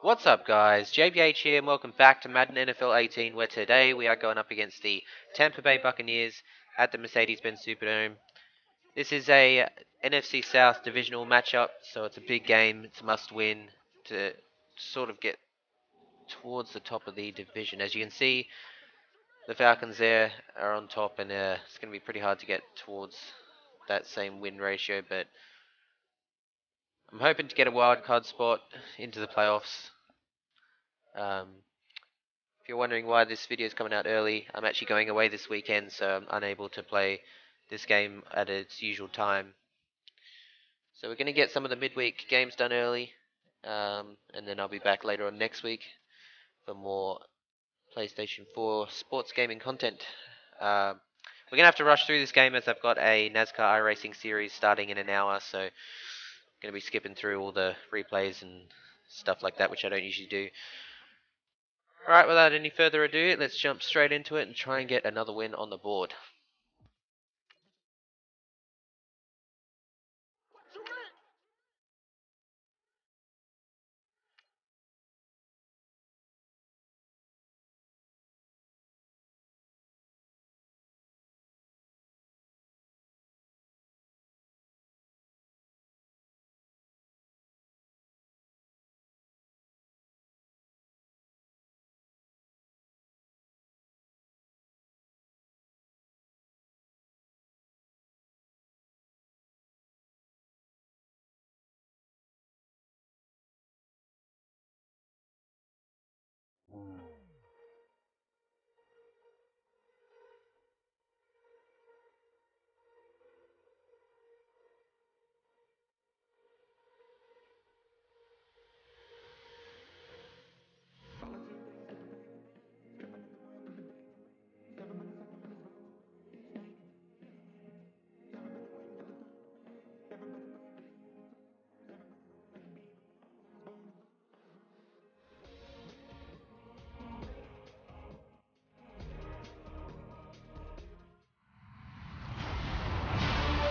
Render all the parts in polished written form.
What's up, guys? JBH here, and welcome back to Madden NFL 18, where today we are going up against the Tampa Bay Buccaneers at the Mercedes-Benz Superdome. This is a NFC South divisional matchup, so it's a big game. It's a must-win to sort of get towards the top of the division. As you can see, the Falcons there are on top, and it's going to be pretty hard to get towards that same win ratio, but I'm hoping to get a wild card spot into the playoffs. If you're wondering why this video is coming out early, I'm actually going away this weekend, so I'm unable to play this game at its usual time. So we're going to get some of the midweek games done early, and then I'll be back later on next week for more PlayStation 4 sports gaming content. We're going to have to rush through this game as I've got a NASCAR iRacing series starting in an hour, so I'm going to be skipping through all the replays and stuff like that, which I don't usually do. Alright, without any further ado, let's jump straight into it and try and get another win on the board.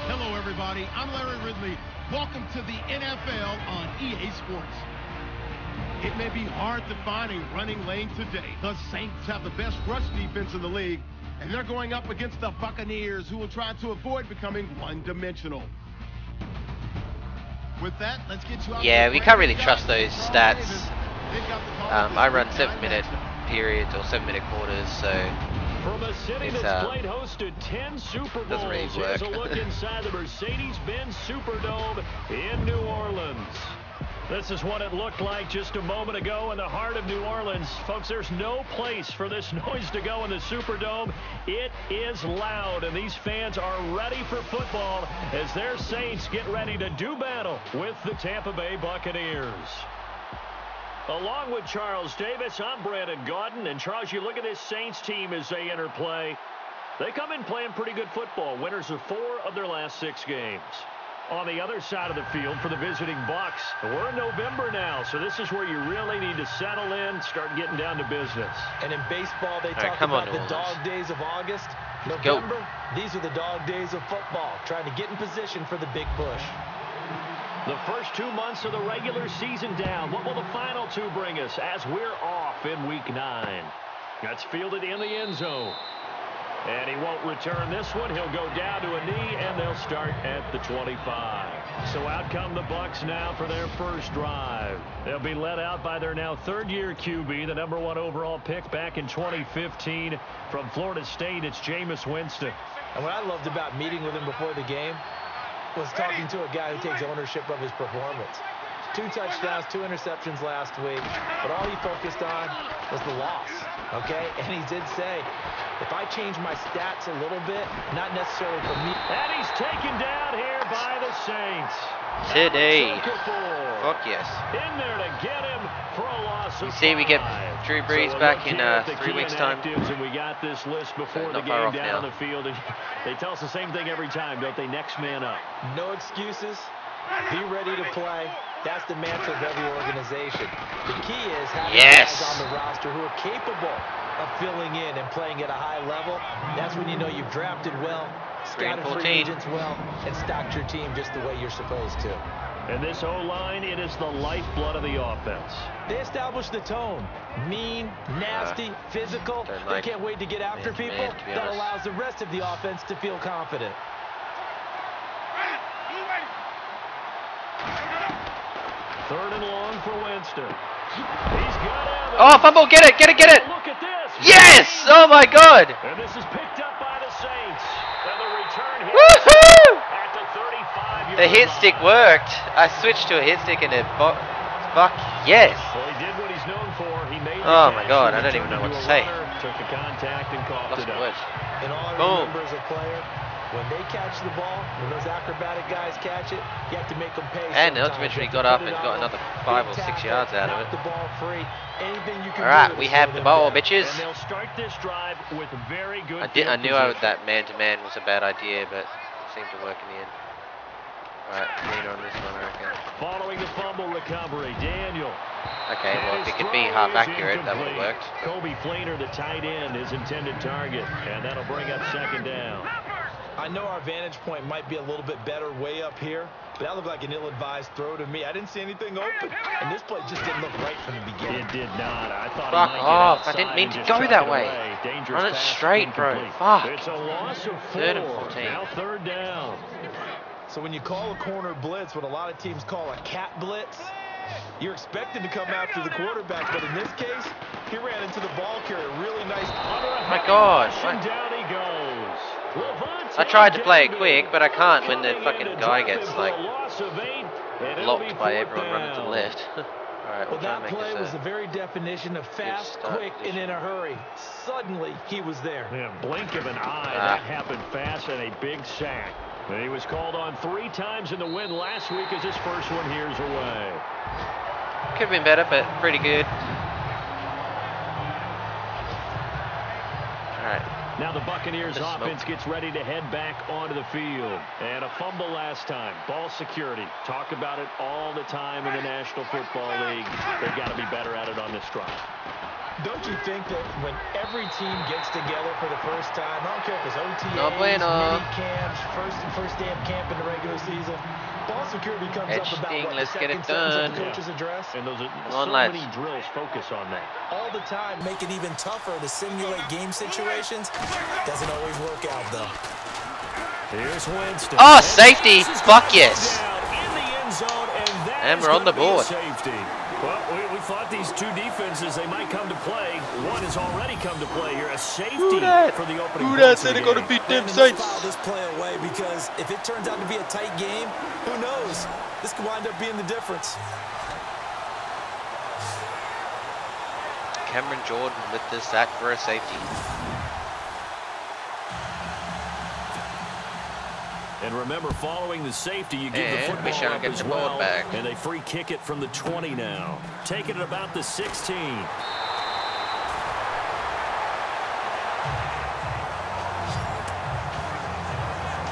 Hello, everybody. I'm Larry Ridley. Welcome to the NFL on EA Sports. It may be hard to find a running lane today. The Saints have the best rush defense in the league, and they're going up against the Buccaneers, who will try to avoid becoming one-dimensional. With that, let's get you out. Yeah, we can't really trust those stats. I run 7-minute periods or 7-minute quarters, so From a city that's played host to 10 Super Bowls, doesn't really work. Here's a look inside the Mercedes-Benz Superdome in New Orleans. This is what it looked like just a moment ago in the heart of New Orleans. Folks, there's no place for this noise to go in the Superdome. It is loud, and these fans are ready for football as their Saints get ready to do battle with the Tampa Bay Buccaneers. Along with Charles Davis, I'm Brandon Gaudin. And Charles, you look at this Saints team as they enter play. They come in playing pretty good football, winners of 4 of their last 6 games. On the other side of the field for the visiting Bucs, we're in November now, so this is where you really need to settle in, start getting down to business. And in baseball, they talk about the dog days of August. November, these are the dog days of football, trying to get in position for the big push. The first 2 months of the regular season down. What will the final 2 bring us as we're off in Week 9? That's fielded in the end zone. And he won't return this one. He'll go down to a knee, and they'll start at the 25. So out come the Bucs now for their first drive. They'll be led out by their now third-year QB, the #1 overall pick back in 2015 from Florida State. It's Jameis Winston. And what I loved about meeting with him before the game was talking to a guy who takes ownership of his performance. 2 touchdowns, 2 interceptions last week, but all he focused on was the loss, okay? And he did say, if I change my stats a little bit, not necessarily for me. And he's taken down here by the Saints. Today. Fuck yes. In there to get him for a loss of 5. You see, we get Drew Brees back in 3 weeks' time. And we got this list before the game down the field. And they tell us the same thing every time, don't they? Next man up. No excuses. Be ready to play. That's the mantra of every organization. The key is having guys on the roster who are capable of filling in and playing at a high level. That's when you know you've drafted well, scouted free agents well, and stocked your team just the way you're supposed to. And this O-line, it is the lifeblood of the offense. They established the tone. Mean, nasty, physical. They can't wait to get after people. That allows the rest of the offense to feel confident. Third and long for Winston. He's got it. Oh, fumble! Get it! Get it! Get it! Look at this. Yes! Oh my God! And this is picked up by the Saints. And the return hit Woohoo! at the 35-yard The hit line. stick worked. I switched to a hit stick and it fuck yes. Well, he did what he's known for. He made the Oh my catch, God, he I don't even returned know what it to a say. runner, took the contact and coughed Lost it my up. words. And all I Boom. remember as a player, when they catch the ball, when those acrobatic guys catch it, you have to make them pay. And sometimes. ultimately You got have up to and put it got on another them. 5 or Big 6 tackle, yards out of knock it. the ball free. Anything you can Alright, do we to have slow the them ball, down. bitches. And they'll start this drive with very good I field knew position. that man-to-man was a bad idea, but it seemed to work in the end. Alright, lean on this one, I reckon. Following the fumble recovery, Daniel. Okay, well, if His it could be throw half is accurate, that would have incomplete. worked. Kobe Fleener, the tight end, his intended target, and that'll bring up second down. I know our vantage point might be a little bit better way up here, but that looked like an ill-advised throw to me. I didn't see anything open, and this play just didn't look right from the beginning. It did not. I thought Fuck he might off. get I outside didn't mean and to just go chuck that it way. away. Dangerous Run it pass, straight, bro. incomplete. Fuck. It's a loss of 4. Third and 14. Now third down. So when you call a corner blitz, what a lot of teams call a cat blitz, you're expected to come after the quarterback, but in this case, he ran into the ball carrier. Really nice. Oh my God. And down he goes. I tried to play it quick, but I can't when the fucking guy gets, like, blocked by everyone running to the left. Alright, we'll Well, try and that make play was this the very definition of fast, start quick, and in a hurry. Suddenly, he was there. Yeah, blink of an eye, that happened fast, and a big sack. And he was called on 3 times in the win last week as his first one here's away. Could have been better, but pretty good. Alright. Now the Buccaneers This offense gets ready to head back onto the field. And a fumble last time. Ball security. Talk about it all the time in the National Football League. They've got to be better at it on this drive. Don't you think that when every team gets together for the first time, I don't care if it's OTAs, No bueno. mini camps, first day of camp in the regular season, ball security comes up about Edge-sting, what, let's the get second it sentence of done. the coach's address? And those are on, so lads. many drills focus on that. All the time, make it even tougher to simulate game situations. Doesn't always work out, though. Here's Winston. Oh, safety. Fuck yes. Down in the end zone, And we're on the board. Safety. Well, we thought these two defenses, they might come to play. One has already come to play here. A safety for the opening. Who that said they're going to beat them Saints? File this play away because if it turns out to be a tight game, who knows? This could wind up being the difference. Cameron Jordan with the sack for a safety. And remember, following the safety, you give the And we football shall up get as the ball well. back. And they free kick it from the 20 now. Take it at about the 16.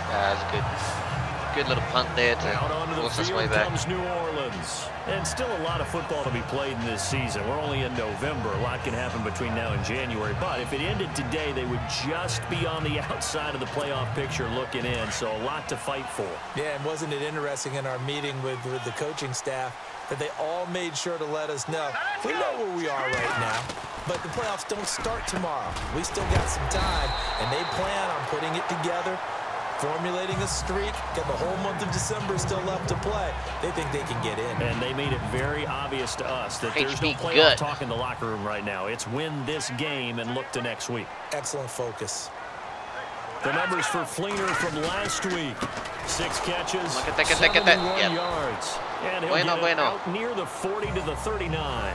That's a good little punt there to Out onto the force us field way back. comes New Orleans. And still a lot of football to be played in this season. We're only in November. A lot can happen between now and January. But if it ended today, they would just be on the outside of the playoff picture looking in. So a lot to fight for. Yeah, and wasn't it interesting in our meeting with the coaching staff that they all made sure to let us know, we know where we are right now, but the playoffs don't start tomorrow. We still got some time, and they plan on putting it together, formulating a streak, got the whole month of December still left to play. They think they can get in. And they made it very obvious to us that there's no HB playoff good. talk in the locker room right now. It's win this game and look to next week. Excellent focus. The numbers for Fleener from last week. 6 catches, Look at that, 71 Yep. yards. And he'll Bueno, get it bueno. out near the 40 to the 39.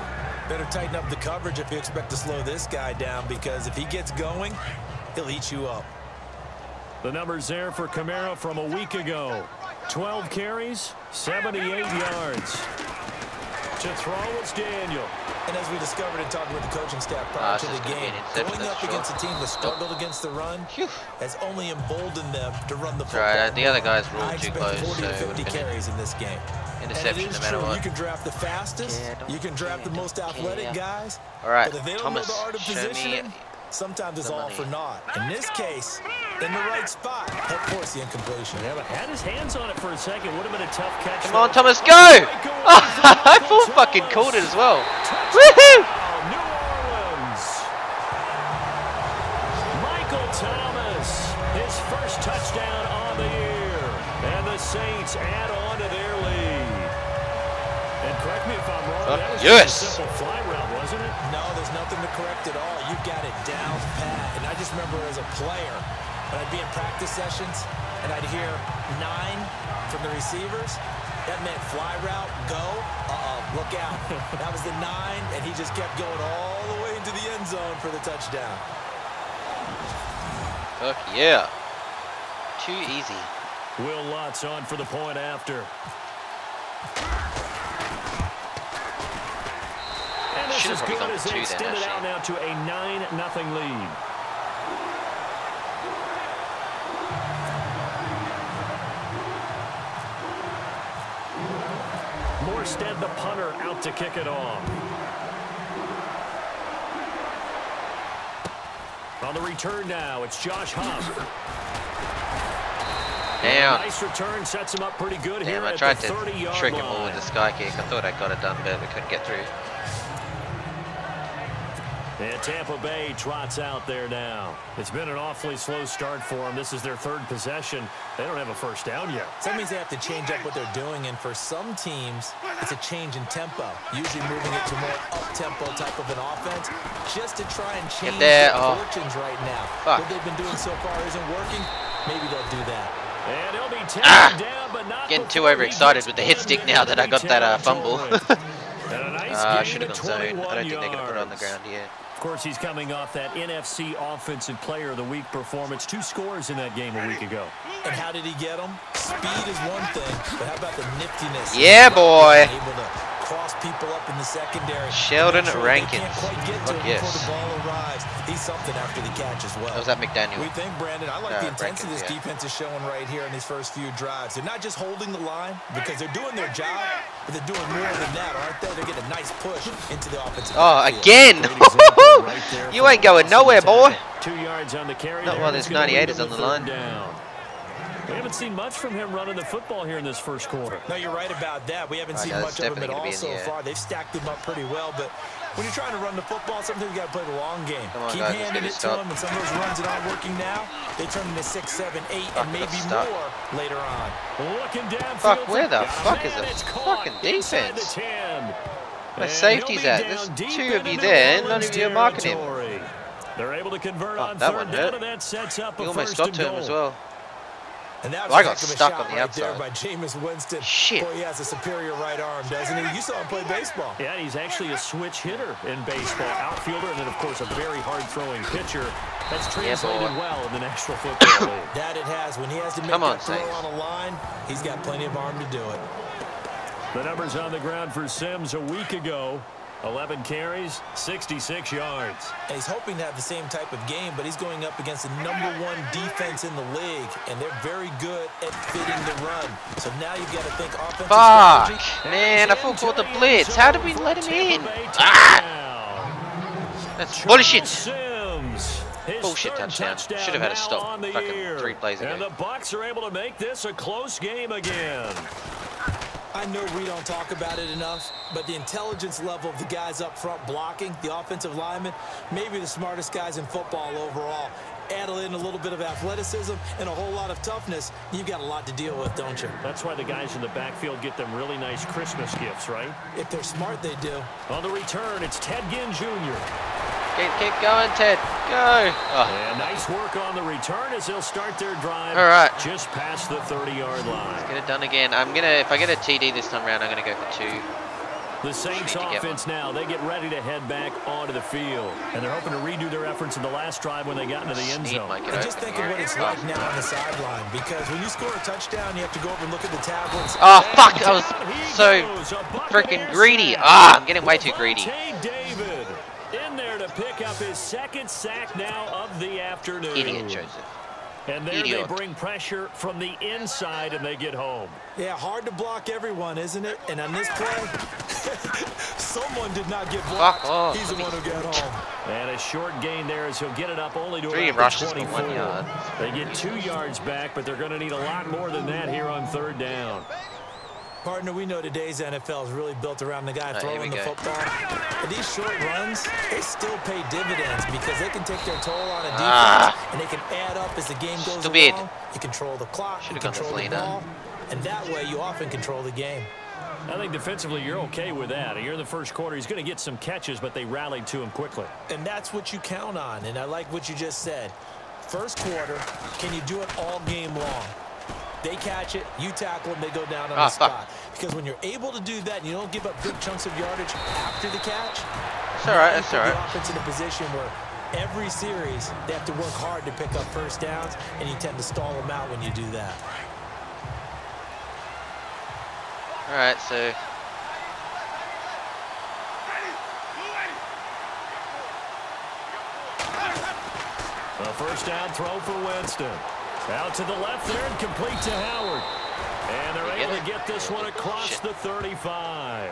Better tighten up the coverage if you expect to slow this guy down, because if he gets going, he'll eat you up. The numbers there for Kamara from a week ago. 12 carries, 78 yards. To throw was Daniel. And as we discovered in talking with the coaching staff prior this to is the gonna be game, an interception, going that's up against a sure. team that struggled against the run has only emboldened them to run the football. Right, the other guys were all I too expect close, 40 so to it 50 would've been carries in this game. interception And it is no matter true, what. you can draft the fastest, Yeah, don't you can draft the care, most don't athletic care. guys, All right, but if they don't Thomas, know the art of show me positioning, sometimes it's all for naught. In this case, in the right spot, help force the incompletion. Yeah, but had his hands on it for a second. Would have been a tough catch. Come on, Thomas, go! Oh, I full fucking called it as well. Woohoo! New Orleans. Michael Thomas, his first touchdown on the year. And the Saints add on to their lead. And correct me if I'm wrong, that was just a simple fly route, wasn't it? No, there's nothing to correct at all. You've got it down pat. And I just remember as a player, when I'd be in practice sessions and I'd hear 9 from the receivers, that meant fly route, go, look out. That was the 9, and he just kept going all the way into the end zone for the touchdown. Fuck yeah. Too easy. Will Lutz on for the point after. And this is good as they extend it out now to a 9-0 lead. Morstead, the punter, out to kick it off. On the return now, it's Josh Huff. Down. Nice return, sets him up pretty good here. I at tried the to 30-yard trick him line. all with the sky kick. I thought I got it done, but we couldn't get through. And Tampa Bay trots out there now. It's been an awfully slow start for them. This is their 3rd possession. They don't have a first down yet. So that means they have to change up what they're doing, and for some teams, it's a change in tempo, usually moving it to more up-tempo type of an offense, just to try and change their fortunes right now. Fuck. What they've been doing so far isn't working. Maybe they'll do that. And he'll be taken down, but not Getting too overexcited with the hit stick now that I got that fumble. I should have gone zone. I don't think they're going to put it on the ground here. Of course, he's coming off that NFC Offensive Player of the Week performance. 2 scores in that game a week ago. And how did he get them? Speed is one thing, but how about the niftiness? Yeah, boy. Able to cross people up in the secondary. Sheldon Rankins. Can't quite get to him before the ball arrives. He's something after the catch as well. That was that McDaniel. We think, Brandon, I like the intensity Rankins, this defense is showing right here in these first few drives. They're not just holding the line because they're doing their job, but they're doing more than that, aren't they? They're getting a nice push into the offensive field. Again! Right, you ain't going nowhere, boy. 2 yards on the carry. Not while this 98 is on the line. Down. We haven't seen much from him running the football here in this first quarter. No, you're right about that. We haven't seen much of him at all so far. They've stacked him up pretty well, but when you're trying to run the football, sometimes you got to play the long game. Keep handing it to him, and some of those runs that aren't working now, they turn into 6, 7, 8, and maybe more later on. Looking downfield. Fuck, where the fuck is the fucking defense? Where safety's at? There's 2 of you there, and none of you are marking him. They're able to convert on that 3rd one down, hurt. and that sets up a You almost first got to him as well. And that was I got stuck on the right outside. there by Jameis Winston. Shit. Boy, he has a superior right arm, doesn't he? You saw him play baseball. Yeah, he's actually a switch hitter in baseball. Outfielder, and then, of course, a very hard-throwing pitcher. That's translated well in the National Football League. That it has. When he has to make that throw on a line, he's got plenty of arm to do it. The numbers on the ground for Sims a week ago. 11 carries, 66 yards. And he's hoping to have the same type of game, but he's going up against the #1 defense in the league, and they're very good at fitting the run. So now you've got to think offensive strategy. Man, I full caught the blitz. How did we let him in? That's bullshit. Bullshit touchdown. Should have had a stop fucking 3 plays ago. And the Bucs are able to make this a close game again. I know we don't talk about it enough, but the intelligence level of the guys up front blocking, the offensive linemen, maybe the smartest guys in football overall. Add in a little bit of athleticism and a whole lot of toughness, you've got a lot to deal with, don't you? That's why the guys in the backfield get them really nice Christmas gifts, right? If they're smart, they do. On the return, it's Ted Ginn Jr. Keep going, Ted. Go. And nice work on the return as they'll start their drive. All right. Just past the 30-yard line. Let's get it done again. If I get a TD this time around, I'm gonna go for 2. The Saints offense now, they get ready to head back onto the field. And they're hoping to redo their efforts in the last drive when they got into the end zone. And just think of what it's like now on the sideline, because when you score a touchdown, you have to go over and look at the tablets. Oh, fuck. I was so freaking greedy. I'm getting way too greedy. David in there to pick up his 2nd sack now of the afternoon. Idiot, Joseph. And there they bring pressure from the inside, and they get home. Yeah, hard to block everyone, isn't it? And on this play, Someone did not get Fuck blocked. off. He's the one who got home. And a short gain there as he'll get it up only to 3 about rushes the for 24. 1 yard. They get 2 yards back, but they're going to need a lot more than that here on 3rd down. Partner, we know today's NFL is really built around the guy throwing the football. But these short runs, they still pay dividends because they can take their toll on a defense, and they can add up as the game goes along. You control the clock, you control the ball, and that way you often control the game. I think defensively you're okay with that. Here in the first quarter, he's going to get some catches, but they rallied to him quickly. And that's what you count on, and I like what you just said. First quarter, can you do it all game long? They catch it, you tackle them, they go down on the spot. Because when you're able to do that and you don't give up big chunks of yardage after the catch, that's all right, that's all right. The offense in a position where every series they have to work hard to pick up first downs, and you tend to stall them out when you do that. All right, so a first down throw for Winston. Out to the left there and complete to Howard. And they're able to get this one across the 35.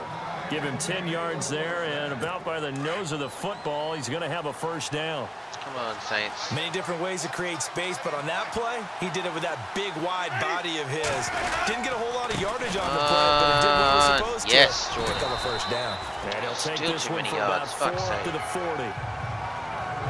Give him 10 yards there, and about by the nose of the football, he's going to have a first down. come on, Saints. Many different ways to create space, but on that play, he did it with that big, wide body of his. Didn't get a whole lot of yardage on the play, but it did what it was supposed to. Yes, Jordan. Pick up a first down. And he'll take Still this too one many for yards, about 4 fuck's up to sake. the 40.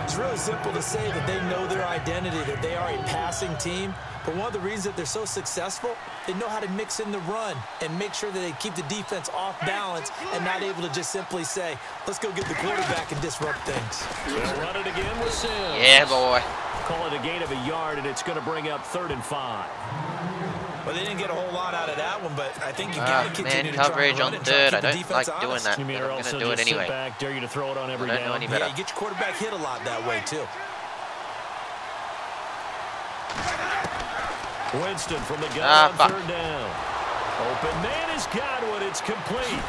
It's really simple to say that they know their identity, that they are a passing team. But one of the reasons that they're so successful, they know how to mix in the run and make sure that they keep the defense off balance and not able to just simply say, let's go get the quarterback and disrupt things. They'll run it again with Sims. Yeah, boy. Call it a gain of a yard, and it's going to bring up 3rd and 5. Well, they didn't get a whole lot out of that one, but I think you got to continue to coverage try on and run it and 3rd. try I to keep the don't like defense doing honest. that. You mean But I'm also going to do it just anyway. sit back, dare you to throw it on every I don't know down? any better. Yeah, you get your quarterback hit a lot that way, too. Winston from the gun on fuck. 3rd down. Open man has got one. It's complete.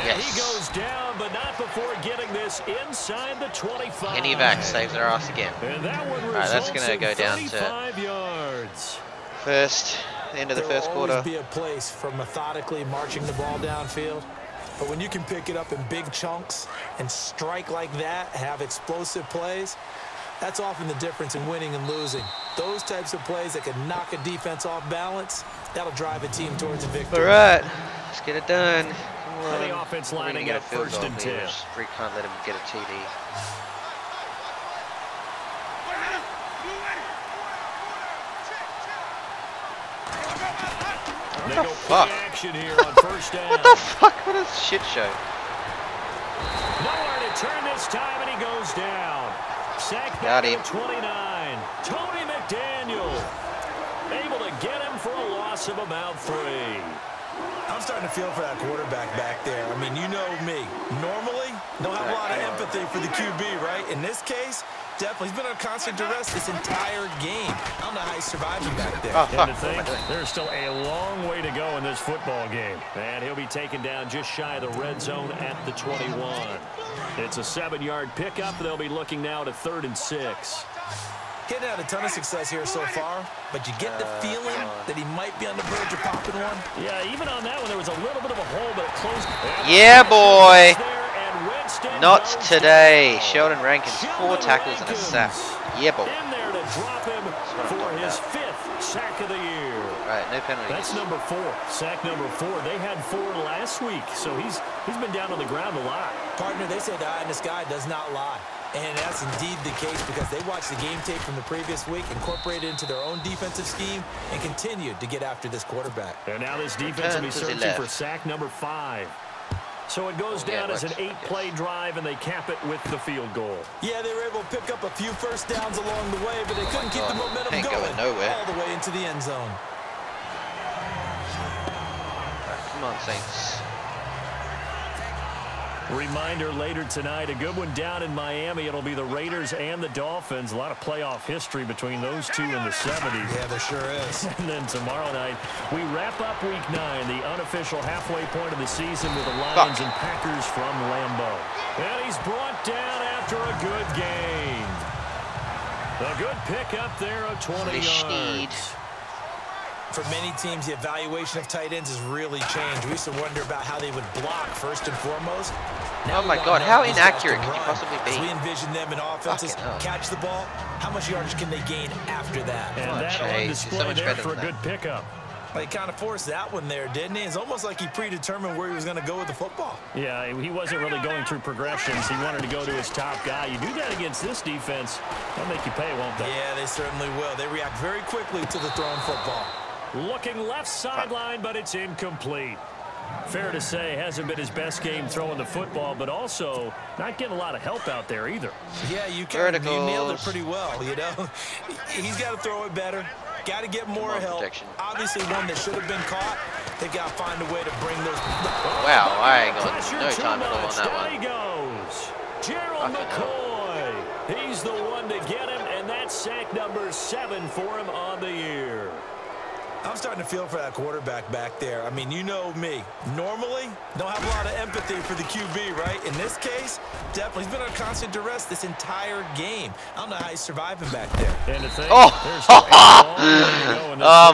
And he goes down, but not before getting this inside the 25. Kenny Vax saves their ass again. And that one All right, that's results going to in go down 35 yards. to end of the first quarter. There will always be a place for methodically marching the ball downfield. But when you can pick it up in big chunks and strike like that, have explosive plays, that's often the difference in winning and losing. Those types of plays that can knock a defense off balance, that'll drive a team towards a victory. All right, let's get it done. Come on. And the offense We're gonna lining get up a field 1st goal and here. 10. We can't let him get a TD. They the go fuck? quick action here on 1st down. What the fuck? What a shit show. Nowhere to turn this time, and he goes down. Sacked Got back him. at 29. Tony McDaniel able to get him for a loss of about 3. I'm starting to feel for that quarterback back there. I mean, you know me. Normally, don't have a lot of empathy for the QB, right? In this case, definitely. He's been under constant duress this entire game. I don't know how he's surviving back there. Oh, fuck. And to think, there's still a long way to go in this football game. And he'll be taken down just shy of the red zone at the 21. It's a 7-yard pickup. They'll be looking now to 3rd and 6. Getting had a ton of success here so far, but you get the feeling that he might be on the verge of popping one. Yeah, even on that one, there was a little bit of a hole, but it closed. Yeah, boy. Not Not today. Sheldon Rankins, 4 tackles and a sack. Yeah, boy. In there to drop him for his 5th sack of the year. Right, no penalties. That's number 4. Sack number 4. They had 4 last week, so he's been down on the ground a lot. Partner, they say the eye in the sky does not lie. And that's indeed the case because they watched the game tape from the previous week, incorporated it into their own defensive scheme, and continued to get after this quarterback. And now this defense will be searching for sack number 5. So it goes down as an 8-play drive, and they cap it with the field goal. Yeah, they were able to pick up a few first downs along the way, but they couldn't keep the momentum Ain't going going nowhere. all the way into the end zone. Come on, Saints. Reminder later tonight, a good one down in Miami. It'll be the Raiders and the Dolphins. A lot of playoff history between those two in the 70s. Yeah, there sure is. And then tomorrow night, we wrap up Week 9, the unofficial halfway point of the season with the Lions and Packers from Lambeau. And he's brought down after a good game. A good pickup there of 20 yards. For many teams, the evaluation of tight ends has really changed. We used to wonder about how they would block first and foremost. Oh my God, how inaccurate could you possibly be? As we envision them in offenses, catch the ball, how much yardage can they gain after that? And that on display there for a good pickup. Well, he kind of forced that one there, didn't he? It's almost like he predetermined where he was going to go with the football. Yeah, he wasn't really going through progressions. He wanted to go to his top guy. You do that against this defense, they'll make you pay, won't they? Yeah, they certainly will. They react very quickly to the thrown football. Looking left sideline, but it's incomplete. Fair to say, hasn't been his best game throwing the football, but also not getting a lot of help out there either. Yeah, you nailed it pretty well, you know. He's got to throw it better. Got to get more help. Protection. Obviously, one that should have been caught. They got to find a way to bring those. Wow, I ain't got no time at all on that Down one. he goes. Gerald McCoy. He's the one to get him, and that's sack number 7 for him on the year. I'm starting to feel for that quarterback back there. I mean, you know me. Normally, don't have a lot of empathy for the QB, right? In this case, definitely. He's been under constant duress this entire game. I don't know how he's surviving back there. And the thing, oh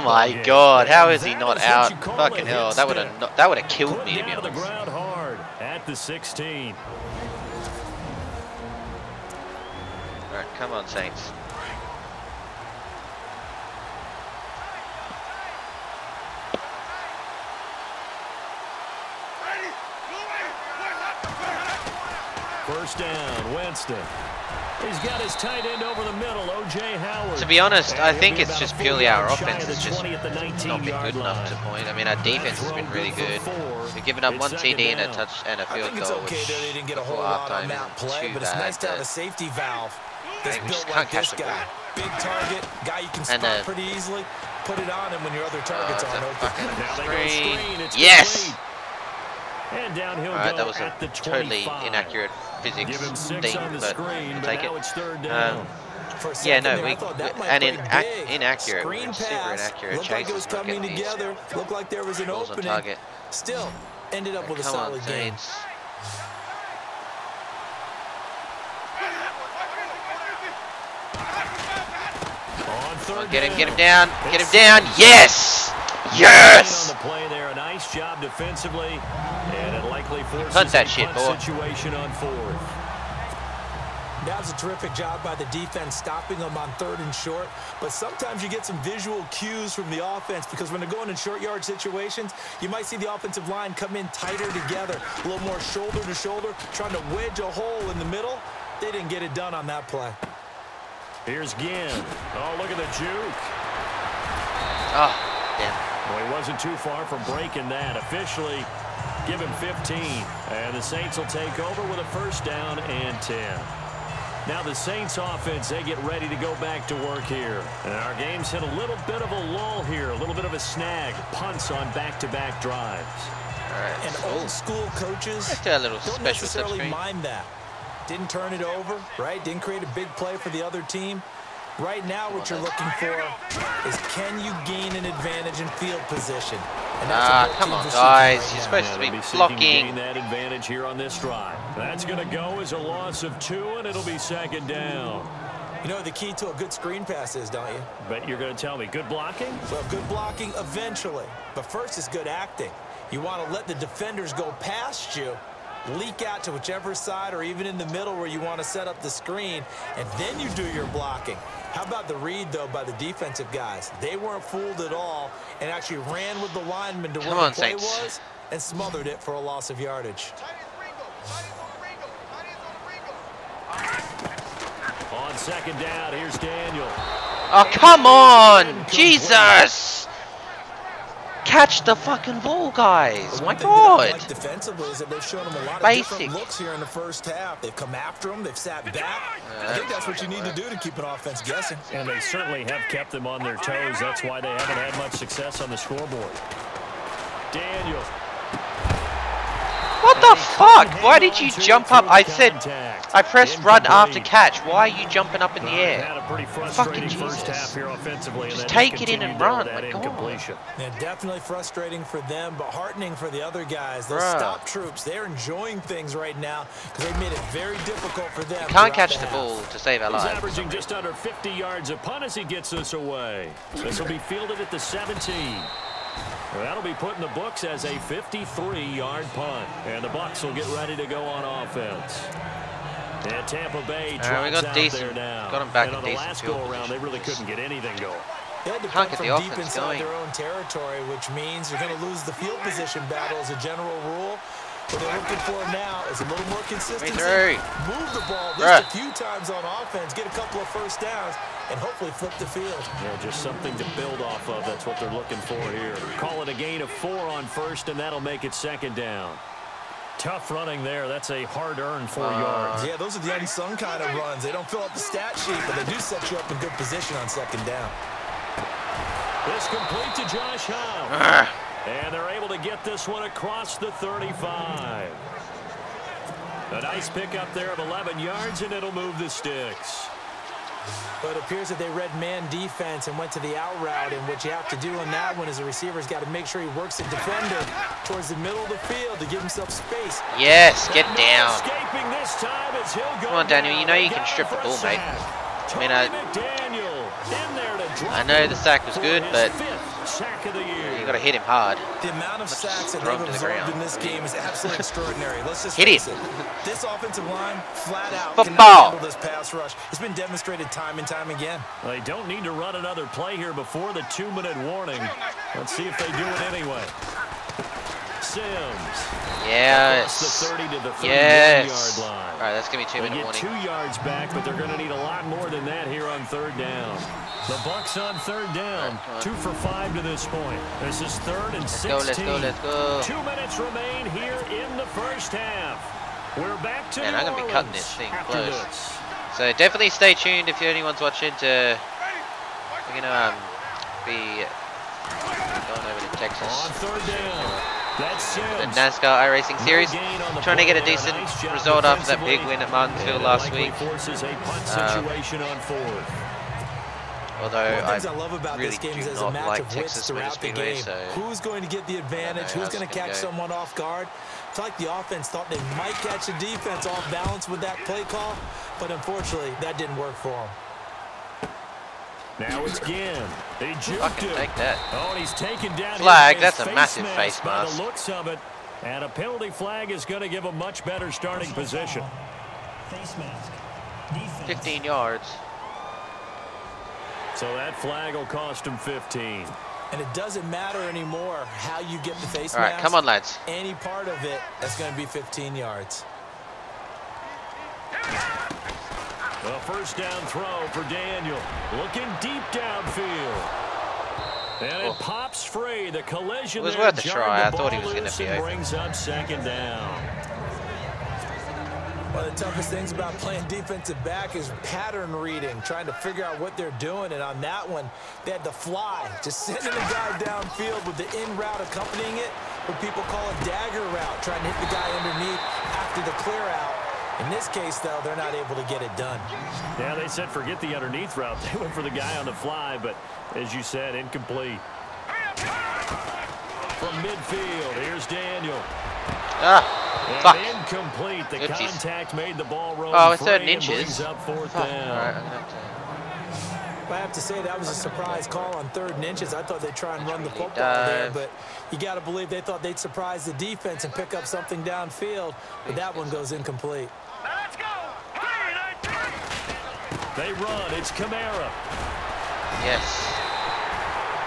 my God, how is he not out? Fucking hell, that would have killed me, to be honest. The honest. ground hard at the 16. All right, come on, Saints. First down, Winston. He's got his tight end over the middle, O.J. Howard. To be honest, I think it's just purely our offense has just not been good enough to point. I mean, our defense has been really good. We've given up 1 TD and a field goal, which they didn't get a whole before lot on halftime that isn't play, too but it's nice to have bad. a safety valve that's We just built can't like this catch the guy. ball. Big target, guy you can spot pretty easily. Put it on him when your other targets aren't open. Now they go screen. It's Yes! complete. And downhill Alright, that go was at the a totally 25. inaccurate physics Give him 6 thing, on the but screen, I'll but take now it. it's third down. For a Yeah, second no, there, I thought that might and play big. inaccurate, Screen super pass, inaccurate. looked like Chase it was is not coming getting these together. Looked like there was an balls on opening. target. Still, ended up with a Come solid on, game. Saints. On third Get him down. down, get him down. Yes! Yes! On the play there, a nice job defensively, and it likely forces Punt that a shit, punt boy. situation on 4th. That was a terrific job by the defense stopping them on 3rd and short. But sometimes you get some visual cues from the offense because when they're going in short yard situations, you might see the offensive line come in tighter together, a little more shoulder to shoulder, trying to wedge a hole in the middle. They didn't get it done on that play. Here's Ginn. Oh, look at the juke. Oh, damn. Well, he wasn't too far from breaking that. Officially, give him 15. And the Saints will take over with a first down and 10. Now the Saints offense, they get ready to go back to work here. And our game's hit a little bit of a lull here, a little bit of a snag. Punts on back-to-back drives. All right. And old school coaches Let's do a little don't special necessarily subscreen. mind that. Didn't turn it over, right? Didn't create a big play for the other team. Right now, what you're looking for is can you gain an advantage in field position? And that's what both Come on, teams are guys. seeking You're right supposed to They'll be seeking to gain blocking. that advantage here on this drive. That's going to go as a loss of 2, and it'll be second down. now. You know the key to a good screen pass is, don't you? But you're going to tell me, good blocking? Well, good blocking eventually. But first is good acting. You want to let the defenders go past you, leak out to whichever side or even in the middle where you want to set up the screen, and then you do your blocking. How about the read, though, by the defensive guys? They weren't fooled at all and actually ran with the lineman to where the play was and smothered it for a loss of yardage. On second down, here's Daniel. Oh, come on! Jesus! Catch the fucking ball, guys! My God! Like defensively is that they've shown them a lot of different looks here in the first half. They've come after them. They've sat back. I think that's what you need to do to keep an offense guessing. And they certainly have kept them on their toes. That's why they haven't had much success on the scoreboard. Daniel. What What the fuck? Why did you jump up? I said I pressed run after catch. Why are you jumping up in the air? Fucking Jesus. Just take it in and run. Like, come on. Yeah, definitely frustrating for them, but heartening for the other guys. Those stop troops, they're enjoying things right now because they've made it very difficult for them. We can't catch the ball to save our lives. He's averaging just under 50 yards a punt as he gets this away. This will be fielded at the 17. That'll be put in the books as a 53-yard punt. And the Bucs will get ready to go on offense. And Tampa Bay drops out there now. Got him back and in on the decent last field go-around, they really couldn't get anything going. They had to Can't come get from the deep offense inside going. their own territory, which means you're going to lose the field position battle as a general rule. What they're looking for now is a little more consistency. Move the ball just a few times on offense, get a couple of first downs, and hopefully flip the field. Yeah, just something to build off of. That's what they're looking for here. Call it a gain of 4 on first, and that'll make it second down. Tough running there. That's a hard-earned 4 yards. Yeah, those are the unsung kind of runs. They don't fill up the stat sheet, but they do set you up in good position on second down. This complete to Josh Howe. And they're able to get this one across the 35. A nice pickup there of 11 yards, and it'll move the sticks. But it appears that they read man defense and went to the out route, and what you have to do on that one is the receiver's got to make sure he works the defender towards the middle of the field to give himself space. Yes, get down. Come on, Daniel, you know you can strip the ball, mate. I mean, I know the sack was good, but you got to hit him hard. The amount of sacks that they've absorbed in this game is absolutely extraordinary. Let's just hit him. This offensive line, flat out, football. cannot handle this pass rush. It's been demonstrated time and time again. Well, they don't need to run another play here before the 2-minute warning. Let's see if they do it anyway. Sims. Yes. The 30 to the 31 yes. yard line. All right, that's going to be 2-minute warning. 2 yards back, but they're going to need a lot more than that here on third down. The Bucs on third down. 2 for 5 to this point. This is 3rd and 16. Let's go. 2 minutes remain here in the first half. We're back to Man, I'm going to be cutting this thing close. This. So definitely stay tuned if anyone's watching to, we're going to be going over to Texas. On third down. The NASCAR iRacing Series, trying to get a decent result after that big win at Martinsville last week. Although I love about really this game do is not a match like of Texas Motor throughout the Speedway, game. so who's going to get the advantage? Who's going to catch someone off guard? It's like the offense thought they might catch the defense off balance with that play call, but unfortunately that didn't work for them. Now it's Ginn. They fucking take that. Oh, and he's taken down. Flag, that's a massive face by mask. the looks of it. And a penalty flag is going to give a much better starting position. Face mask. 15 yards. So that flag will cost him 15. And it doesn't matter anymore how you get the face mask. All right, come on, lads. Any part of it, that's going to be 15 yards. A first down throw for Daniel. Looking deep downfield. And it pops free. The collision it was there worth a try. I the thought he ball was going to be loose and open. brings up second down. One of the toughest things about playing defensive back is pattern reading, trying to figure out what they're doing. And on that one, they had to fly, just sending a guy downfield with the in route accompanying it, what people call a dagger route, trying to hit the guy underneath after the clear out. In this case, though, they're not able to get it done. Yeah, they said forget the underneath route. They went for the guy on the fly, but as you said, incomplete. From midfield, here's Daniel. Ah, fuck. Incomplete. The 50s. Contact made the ball roll. Oh, it's 3rd and inches. Brings up fourth down. All right, I'm gonna have to... I have to say that was a surprise call on 3rd and inches. I thought they'd try and run the football there, but you got to believe they thought they'd surprise the defense and pick up something downfield, but that one goes incomplete. Let's go. They run. It's Kamara. Yes.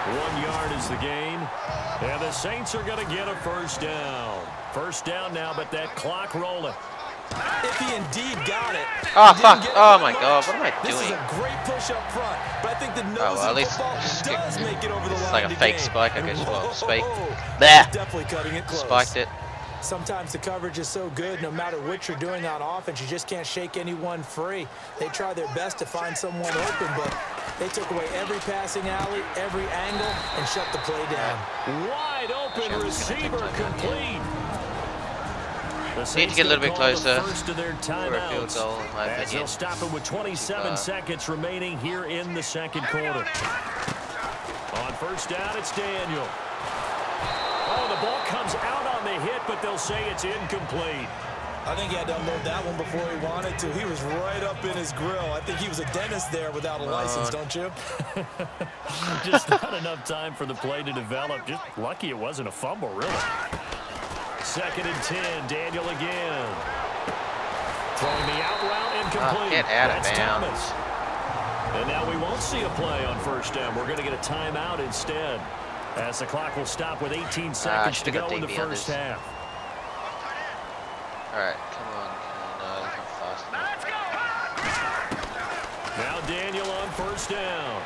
1 yard is the gain. And the Saints are going to get a first down. First down now, but that clock rolling. If he indeed got it. Oh, fuck. Oh, my God. What am I doing? This is a great push up front, but I think the nose at of least football does make it over the line. It's like a fake gain. spike, I guess. Well, spike. There. Definitely cutting it close. Spiked it. Sometimes the coverage is so good, no matter what you're doing on offense, you just can't shake anyone free. They try their best to find someone open, but they took away every passing alley, every angle, and shut the play down. Wide open receiver complete. Need to get a little bit closer First of their for a field timeouts. goal, in my As opinion. they'll stop it with 27 seconds remaining here in the second quarter. On first down, it's Daniel. Oh, the ball comes out on the hit, but they'll say it's incomplete. I think he had to unload that one before he wanted to. He was right up in his grill. I think he was a dentist there without a license, don't you? Just not enough time for the play to develop. Just lucky it wasn't a fumble, really. Second and 10, Daniel again. Throwing the out route incomplete. Get out of That's bounds. Thomas. And now we won't see a play on first down. We're going to get a timeout instead, as the clock will stop with 18 seconds to go in the first half. All right, come on. No, that's not fast enough. Now Daniel on first down.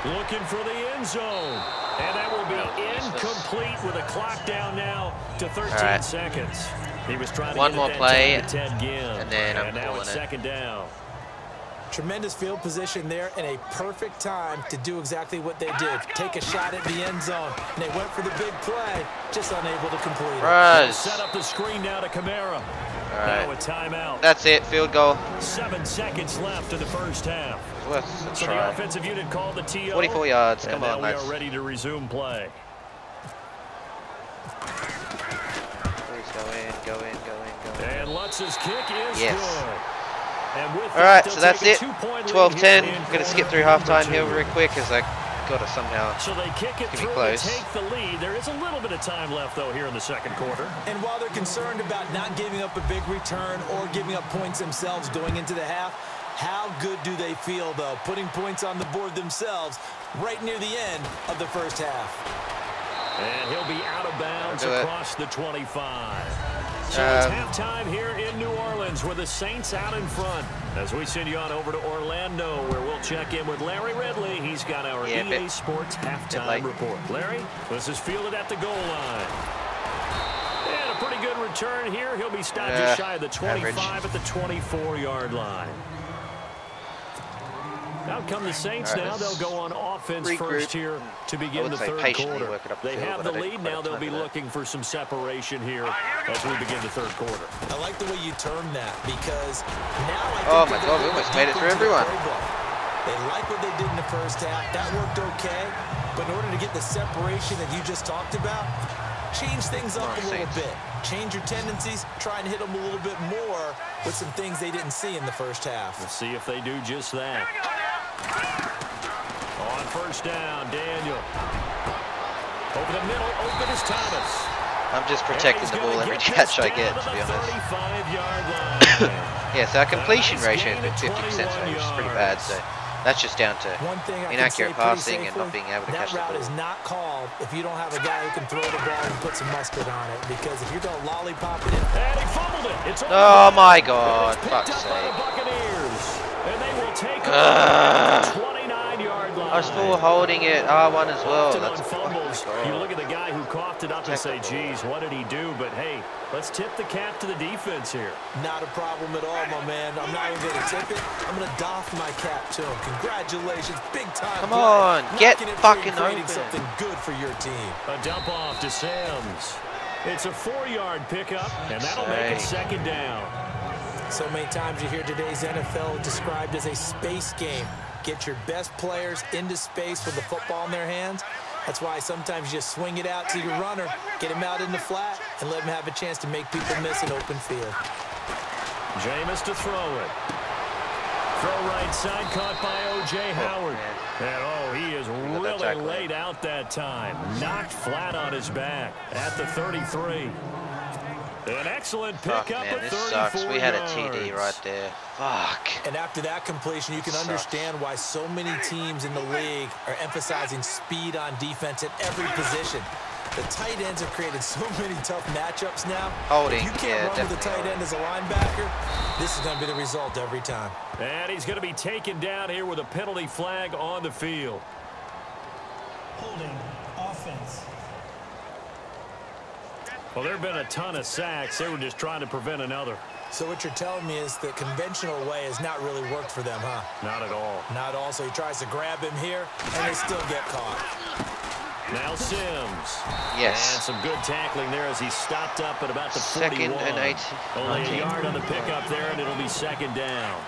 Looking for the end zone. And that will be incomplete with a clock down now to 13 seconds. He was trying to one get more it that play, time to Ted Ginn. and then I'm now calling it's it. second down. Tremendous field position there and a perfect time to do exactly what they did. Take a shot at the end zone. And they went for the big play, just unable to complete it. They'll set up the screen now to Kamara. All right. Now a timeout. That's it, field goal. 7 seconds left in the first half. So the offensive unit called the TO. 44 yards, come on, we lads. are ready to resume play. Please go in. And Lutz's kick is Yes. good. And with All right, that, so they'll that's take it. a 2-point lead 12-10. here in I'm going to skip quarter through halftime number here real quick because I got to somehow So they kick it It's through gonna be to close. take the lead. There is a little bit of time left, though, here in the second quarter. And while they're concerned about not giving up a big return or giving up points themselves going into the half, how good do they feel, though, putting points on the board themselves right near the end of the first half? And he'll be out of bounds Do it. across the 25. So it's halftime here in New Orleans with the Saints out in front. As we send you on over to Orlando, where we'll check in with Larry Ridley. He's got our EA Sports halftime report. Larry, this is fielded at the goal line. And a pretty good return here. He'll be stopped just shy of the 25 at the 24-yard line. Out come the Saints now. They'll go on offense first here to begin the third quarter. They have the lead now. They'll be looking for some separation here as we begin the third quarter. I like the way you term that because now I think Oh my God, we almost made it through everyone. They like what they did in the first half. That worked okay. But in order to get the separation that you just talked about, change things up a little bit. Change your tendencies. Try and hit them a little bit more with some things they didn't see in the first half. Let's see if they do just that. On first down, Daniel. Over the middle, open is Thomas. I'm just protecting the ball every catch I get, to be honest. 35-yard line. Yeah, so our completion ratio has been 50%, which is pretty bad. So that's just down to inaccurate passing and not being able to catch the ball. That route is not called if you don't have a guy who can throw the ball and put some mustard on it. Because if you're going to lollipop it in. And he fumbled it. It's oh my God, fuck's sake. Buccaneers. And they will take the 29-yard line. I was still holding it R1 as well. That's fumbles. You look at the guy who coughed it up and say, geez, what did he do? But hey, let's tip the cap to the defense here. Not a problem at all, my man. I'm not even going to tip it. I'm going to doff my cap to him. Congratulations, big time. Come on, get fucking open. Something good for your team. A dump off to Sims. It's a 4-yard pickup, and that'll make it second down. So many times you hear today's NFL described as a space game. Get your best players into space with the football in their hands. That's why sometimes you just swing it out to your runner, get him out in the flat, and let him have a chance to make people miss an open field. Jameis to throw it. Throw right side, caught by O.J. Howard. And he is really laid out that time. Knocked flat on his back at the 33. An excellent pickup at 34 sucks. We had a yards. TD right there. Fuck. And after that completion, you can understand why so many teams in the league are emphasizing speed on defense at every position. The tight ends have created so many tough matchups now. Holding, if you can't run with the tight holding. end as a linebacker, this is going to be the result every time. And he's going to be taken down here with a penalty flag on the field. Holding offense. Well, there have been a ton of sacks. They were just trying to prevent another. So what you're telling me is the conventional way has not really worked for them, huh? Not at all. Not at all. So he tries to grab him here, and they still get caught. Now Sims. Yes. And some good tackling there as he stopped up at about the 41. 2nd and 8. Only a yard on the pickup there, and it'll be 2nd down.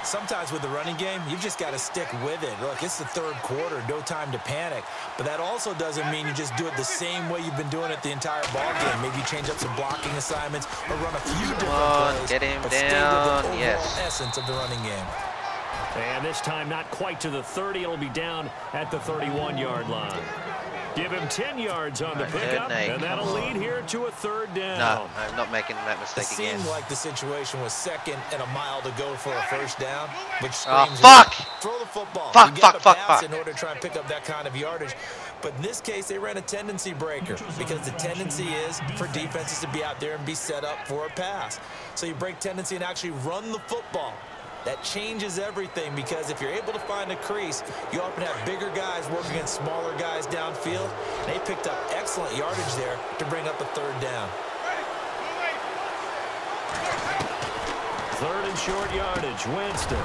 Sometimes with the running game, you've just got to stick with it. Look, it's the 3rd quarter, no time to panic. But that also doesn't mean you just do it the same way you've been doing it the entire ball game. Maybe change up some blocking assignments or run a few different plays. Get him but down. stay with the overall Yes. essence of the running game. And this time not quite to the 30. It'll be down at the 31-yard line. Give him 10 yards on the pickup, and that'll lead here to a 3rd down. No, I'm not making that mistake again. It seemed like the situation was 2nd and a mile to go for a 1st down, which Oh, screams, fuck! throw the football. Fuck, you fuck, get the fuck, pass fuck. in order to try and pick up that kind of yardage. But in this case, they ran a tendency breaker because the tendency is for defenses to be out there and be set up for a pass. So you break tendency and actually run the football. That changes everything because if you're able to find a crease, you often have bigger guys working against smaller guys downfield. They picked up excellent yardage there to bring up a 3rd down. 3rd and short yardage, Winston.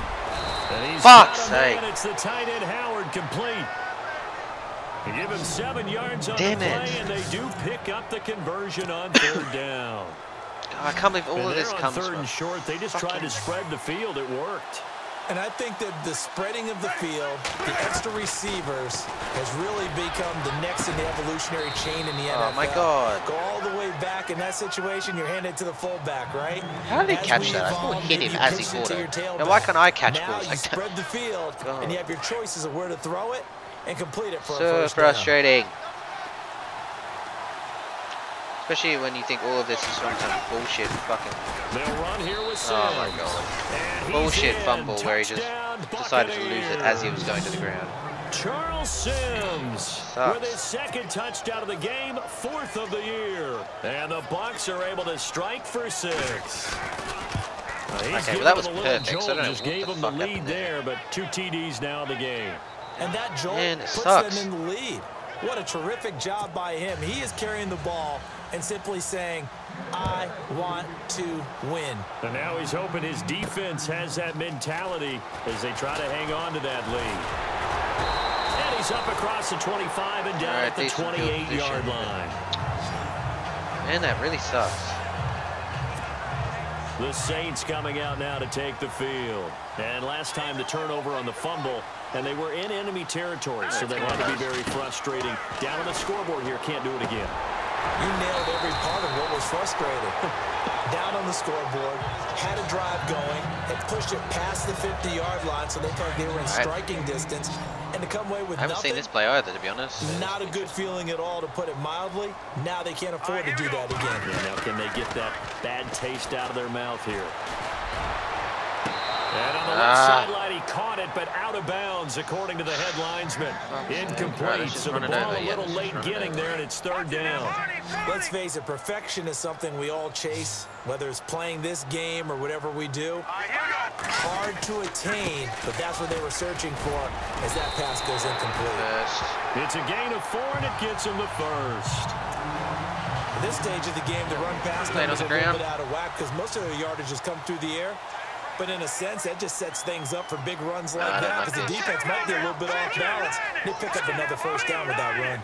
And he's Fuck's got a man. sake. It's the tight end Howard complete. They give him 7 yards on Damn the play, it. and they do pick up the conversion on 3rd down. I can't believe all And of this on comes 3rd from. and short, they just tried to spread the field. It worked. And I think that the spreading of the field, the extra receivers, has really become the next in the evolutionary chain in the NFL. Oh, my God. Go all the way back. In that situation, you're handed to the fullback, right? How did he As catch we that? I thought evolve, he hit him you as he pitch it caught to it. your Now, why tailback. can't I catch now balls you like that? spread the field, God. and you have your choices of where to throw it and complete it for a So 1st down. frustrating. Especially when you think all of this is from some bullshit fucking... They'll run here with Sims. Oh my God. And he's Bullshit in. fumble where he just Touchdown, decided to lose it as he was going Buccaneers. to the ground. Charles Sims Sucks. with his 2nd touchdown of the game, 4th of the year. And the Bucs are able to strike for 6. Okay, well, that was perfect, so I don't know Just what gave the him the fuck lead happened there, but 2 TDs now in the game. And that jolt Man, it puts sucks. them in the lead. What a terrific job by him. He is carrying the ball and simply saying, I want to win. And now he's hoping his defense has that mentality as they try to hang on to that lead. And he's up across the 25 and down at the 28-yard line. Man, that really sucks. The Saints coming out now to take the field. And last time the turnover on the fumble, and they were in enemy territory, so that had to be very frustrating. Down on the scoreboard here, can't do it again. You nailed every part of what was frustrating. Down on the scoreboard, had a drive going, had pushed it past the 50-yard line, so they felt like they were in striking distance. And to come away with I haven't nothing, seen this play either, to be honest. not a good feeling at all, to put it mildly. Now they can't afford to do that again. Yeah, now can they get that bad taste out of their mouth here? And on the left sideline, he caught it, but out of bounds, according to the head linesman. Incomplete, so the ball a little late getting there, and it's 3rd down. Let's face it, perfection is something we all chase, whether it's playing this game or whatever we do. Hard to attain, but that's what they were searching for as that pass goes incomplete. It's a gain of 4, and it gets him the 1st. At this stage of the game, the run pass numbers are a little bit out of whack because most of the yardage has come through the air. But in a sense, that just sets things up for big runs like that because the defense might be a little bit off balance. They pick up another 1st down with that run.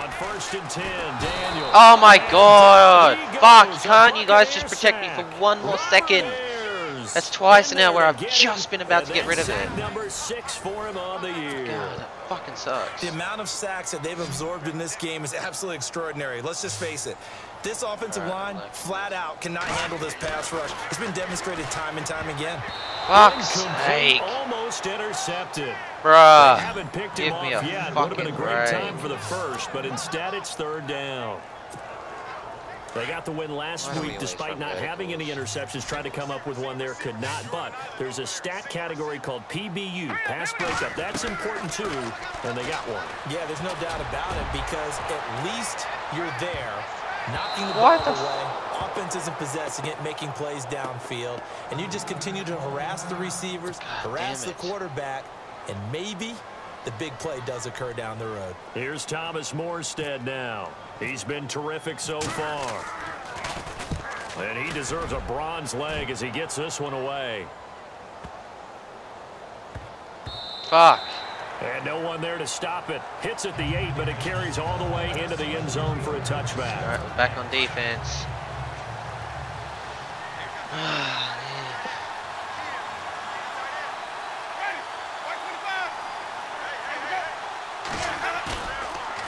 On 1st and 10, Daniel. Oh my God! Fuck, can't you guys just protect me for one more second? That's twice now where I've just been about to get rid of it. Number 6 for him on the year. God, that fucking sucks. The amount of sacks that they've absorbed in this game is absolutely extraordinary. Let's just face it. This offensive line, flat out, cannot handle this pass rush. It's been demonstrated time and time again. Fuck's sake. Almost intercepted. Bruh, They haven't picked him give me off a yet. Would have been a fucking great break. time for the 1st, but instead it's 3rd down. They got the win last Why don't we week wait despite for not verticals? having any interceptions. Tried to come up with one there, could not. But there's a stat category called PBU, pass breakup. That's important too, and they got one. Yeah, there's no doubt about it because at least you're there, knocking the What ball the away. Offense isn't possessing it, making plays downfield. And you just continue to harass the receivers, harass damn the it. quarterback, and maybe the big play does occur down the road. Here's Thomas Morstead now. He's been terrific so far. And he deserves a bronze leg as he gets this one away. Fuck. And no one there to stop it. Hits at the 8, but it carries all the way into the end zone for a touchback. All right, we're back on defense.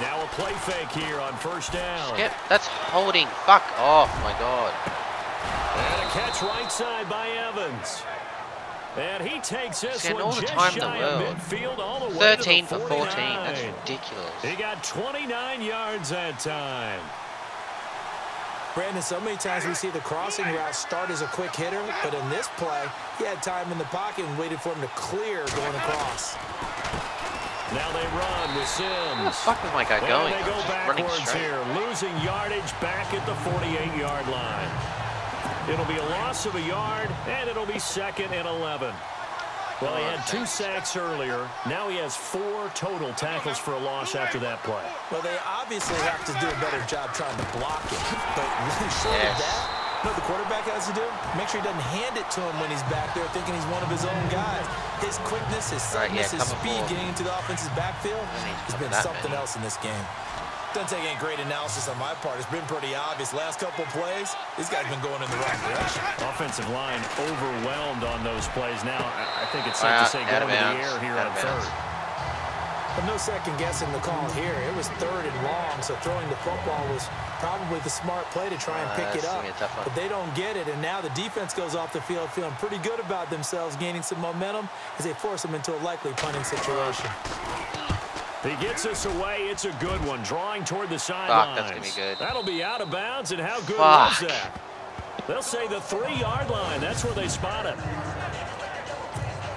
Now a play fake here on first down. Skip, that's holding. Fuck off, my God. And a catch right side by Evans. And he takes this one all the just time in the shy of world. midfield all the way 13 to the for 49. 14. That's ridiculous. He got 29 yards that time. Brandon, so many times we see the crossing route start as a quick hitter, but in this play, he had time in the pocket and waited for him to clear going across. Now they run with Sims. Where the fuck was my guy going? And they go Just running backwards straight. here, losing yardage back at the 48-yard line. It'll be a loss of a yard, and it'll be 2nd and 11. Well, he had 2 sacks earlier. Now he has 4 total tackles for a loss after that play. Well, they obviously have to do a better job trying to block it. But short of that, you know what the quarterback has to do? Make sure he doesn't hand it to him when he's back there thinking he's one of his own guys. His quickness, his suddenness, his speed getting into the offensive backfield has been something else in this game. Doesn't take any great analysis on my part. It's been pretty obvious. Last couple of plays, this guy's been going in the right direction. Offensive line overwhelmed on those plays. Now, I think it's safe to say go into the air here on 3rd. But no second guessing the call here. It was 3rd and long, so throwing the football was probably the smart play to try and pick it up. But they don't get it, and now the defense goes off the field feeling pretty good about themselves, gaining some momentum as they force them into a likely punting situation. He gets this away. It's a good one. Drawing toward the sidelines. That's going to be good. That'll be out of bounds, and how good was that? They'll say the 3-yard line. That's where they spot it.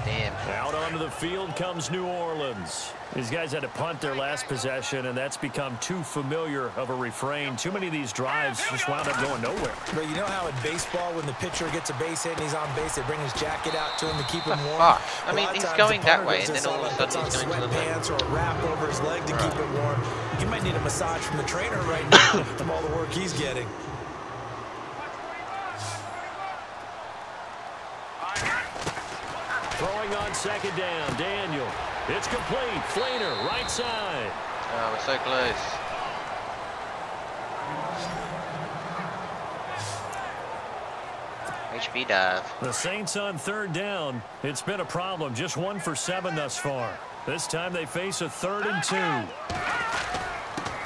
Damn. Out onto the field comes New Orleans. These guys had to punt their last possession, and that's become too familiar of a refrain. Too many of these drives just wound up going nowhere. But you know how in baseball, when the pitcher gets a base hit and he's on base, they bring his jacket out to him to keep him warm? Fuck. I mean, he's going that way, and then all of a sudden he's going to the sweatpants or a wrap over his leg to keep it warm. You might need a massage from the trainer right now from all the work he's getting. Throwing on 2nd down, Daniel. It's complete. Flainer, right side. Oh, we're so close. HB dive. The Saints on 3rd down. It's been a problem. Just 1 for 7 thus far. This time they face a 3rd and 2.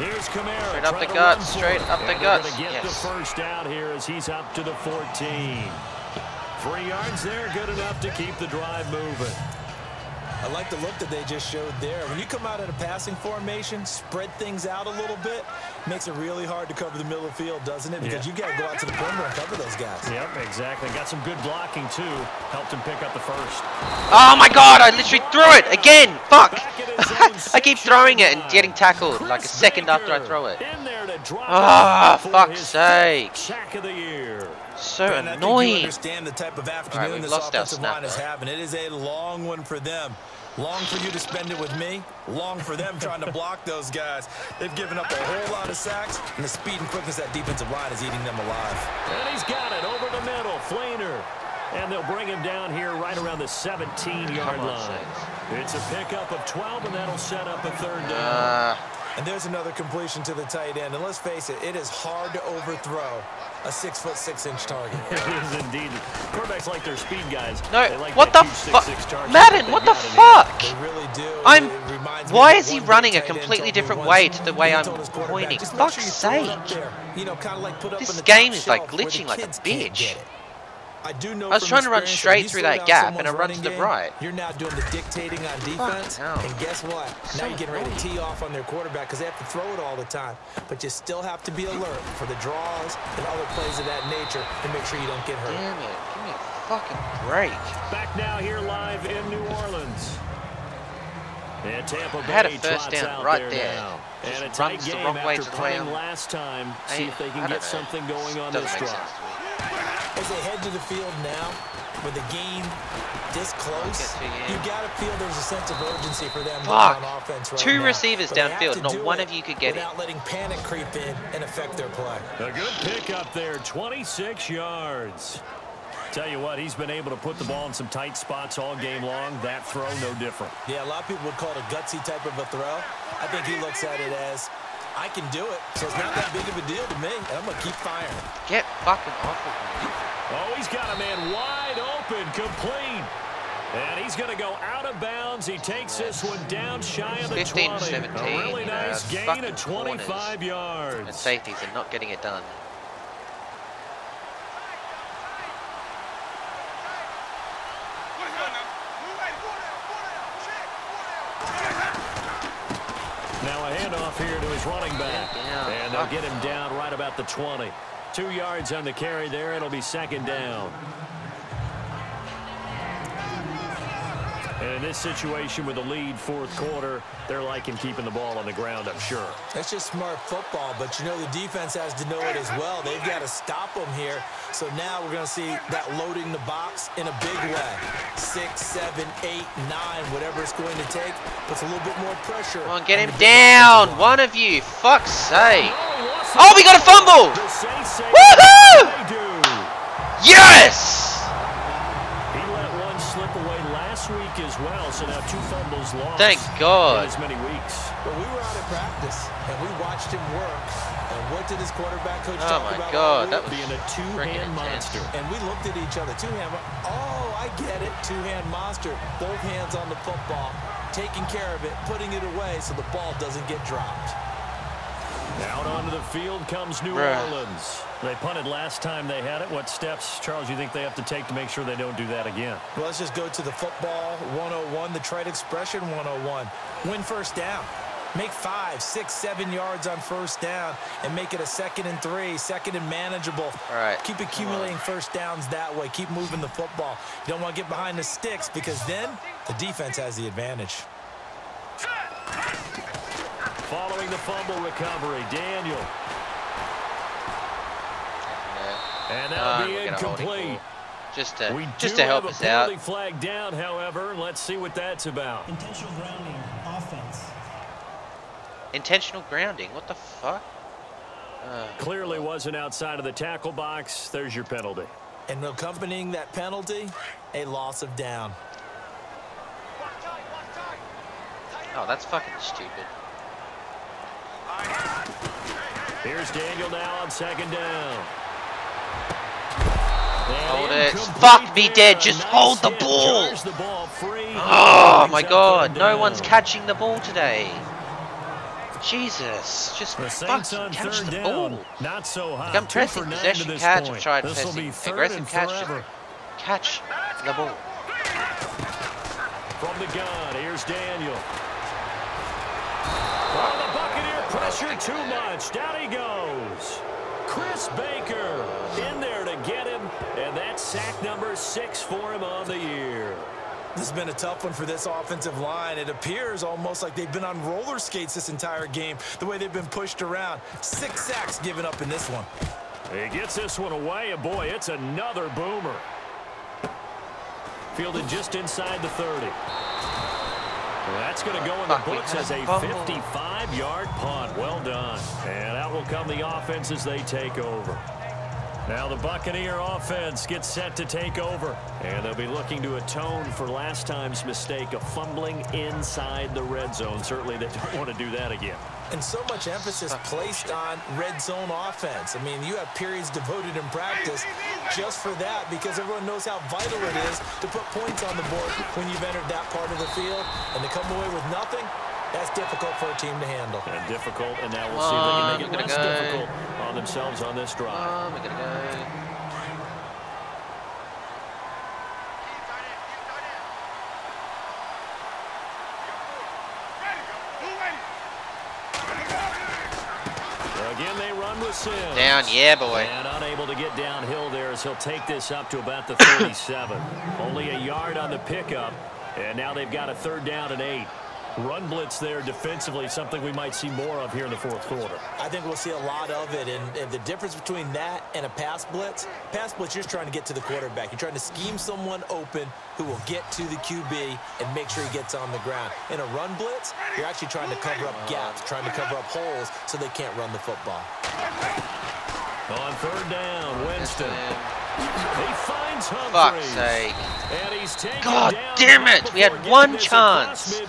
Here's Kamara. Straight up the guts. Straight up the guts. They're going to get the first down here as he's up to the 14. 3 yards there, good enough to keep the drive moving. I like the look that they just showed there. When you come out at a passing formation, spread things out a little bit, makes it really hard to cover the middle of the field, doesn't it? Because you got to go out to the perimeter and cover those guys. Yep, exactly. Got some good blocking, too. Helped him pick up the first. Oh, my God. I literally threw it again. Fuck. I keep throwing it and getting tackled like a second after I throw it. Ah, fuck's sake. Sack of the year. So and annoying. I think you understand the type of afternoon this offensive line is having. It is a long one for them. Long for you to spend it with me. Long for them trying to block those guys. They've given up a whole lot of sacks, and the speed and quickness of that defensive line is eating them alive. And he's got it over the middle. Flainer. And they'll bring him down here right around the 17-yard line. It's a pickup of 12, and that'll set up a 3rd down. And there's another completion to the tight end. And let's face it, it is hard to overthrow a 6'6" target. It is indeed. Quarterbacks like their speed guys. No, they like what the fuck? Madden, what the fuck? They really do. Why is he running a completely different way to the way I'm pointing? Fuck's sake. You know, kind of like put up This game is like glitching like a bitch. I was trying to run straight through that gap and I run to the right. You're now doing the dictating on defense. And guess what? Now you're getting ready to tee off on their quarterback because they have to throw it all the time. But you still have to be alert for the draws and other plays of that nature to make sure you don't get hurt. Damn it. Give me a fucking break. Back now here live in New Orleans. And Tampa Bay I had a first down right there. Now. And a Just tight runs game the wrong way after to the way playing I'm... last time. See if they can get something going on this drive. As they head to the field now, with the game this close, you got to feel there's a sense of urgency for them on offense right now. Two receivers downfield, not one of you could get it. Without letting panic creep in and affect their play. A good pick up there, 26 yards. Tell you what, he's been able to put the ball in some tight spots all game long. That throw, no different. Yeah, a lot of people would call it a gutsy type of a throw. I think he looks at it as, I can do it, so it's not that big of a deal to me, and I'm going to keep firing. Get fucking off of me. Oh, he's got a man wide open, complete. And he's going to go out of bounds. He takes this one down shy of the 15, 20. 17. A really nice gain of 25 corners. yards. And safeties are not getting it done. Now a handoff here to his running back. And they'll get him down right about the 20. 2 yards on the carry there. It'll be second down. And in this situation with the lead fourth quarter, they're liking keeping the ball on the ground, I'm sure. That's just smart football, but you know the defense has to know it as well. They've got to stop them here. So now we're going to see that loading the box in a big way. 6, 7, 8, 9, whatever it's going to take, puts a little bit more pressure. Come on, get him down, one of you. Fuck's sake. Oh, we got a fumble. Woohoo! Yes! Week as well, so now 2 fumbles lost. Thank God. In as many weeks. But we were out at practice and we watched him work. And what did his quarterback coach talk about? Oh my God, that was being a two-hand monster. And we looked at each other. Two-hand. Oh, I get it. Two-hand monster. Both hands on the football, taking care of it, putting it away so the ball doesn't get dropped. Out onto the field comes New Orleans. They punted last time they had it. What steps, Charles, you think they have to take to make sure they don't do that again? Well, let's just go to the football 101, the trite expression 101. Win first down. Make 5, 6, 7 yards on first down and make it a 2nd and 3, 2nd and manageable. All right. Keep accumulating first downs that way. Keep moving the football. You don't want to get behind the sticks because then the defense has the advantage. Following the fumble recovery, Daniel. And that'll be incomplete. Just to help us out. We do have a penalty flag down, however. Let's see what that's about. Intentional grounding, offense. Intentional grounding? What the fuck? Clearly wasn't outside of the tackle box. There's your penalty. And accompanying that penalty, a loss of down. Oh, that's fucking stupid. Here's Daniel now on 2nd down. Hold it. Fuck me dead. Just hold the ball. Oh my God. No one's catching the ball today. Jesus. Just fucking catch the ball. Not so high. I'm pressing possession catch. I've tried pressing aggressive catch. Just catch the ball. From the gun, here's Daniel. Oh, the Buccaneer pressure too much. Down he goes. Chris Baker in there to get him, and that's sack number 6 for him on the year. This has been a tough one for this offensive line. It appears almost like they've been on roller skates this entire game, the way they've been pushed around. 6 sacks given up in this one. He gets this one away, and boy, it's another boomer. Fielded just inside the 30. Well, that's going to go in the books as a 55-yard punt. Well done. And out will come the offense as they take over. Now the Buccaneer offense gets set to take over. And they'll be looking to atone for last time's mistake of fumbling inside the red zone. Certainly they don't want to do that again. And so much emphasis placed on red zone offense. I mean, you have periods devoted in practice just for that because everyone knows how vital it is to put points on the board when you've entered that part of the field. And to come away with nothing, that's difficult for a team to handle. And difficult, and now we'll see if they can make it less difficult on themselves on this drive. We're going to go. Again, they run with Sims. Down, yeah, boy. And unable to get downhill there as he'll take this up to about the 37. Only a yard on the pickup, and now they've got a 3rd down and 8. Run blitz there defensively, something we might see more of here in the 4th quarter. I think we'll see a lot of it, and the difference between that and a pass blitz, you're just trying to get to the quarterback. You're trying to scheme someone open who will get to the QB and make sure he gets on the ground. In a run blitz, you're actually trying to cover up gaps, trying to cover up holes so they can't run the football. On 3rd down, Winston. He finds fuck's sake. God damn it! We had one chance.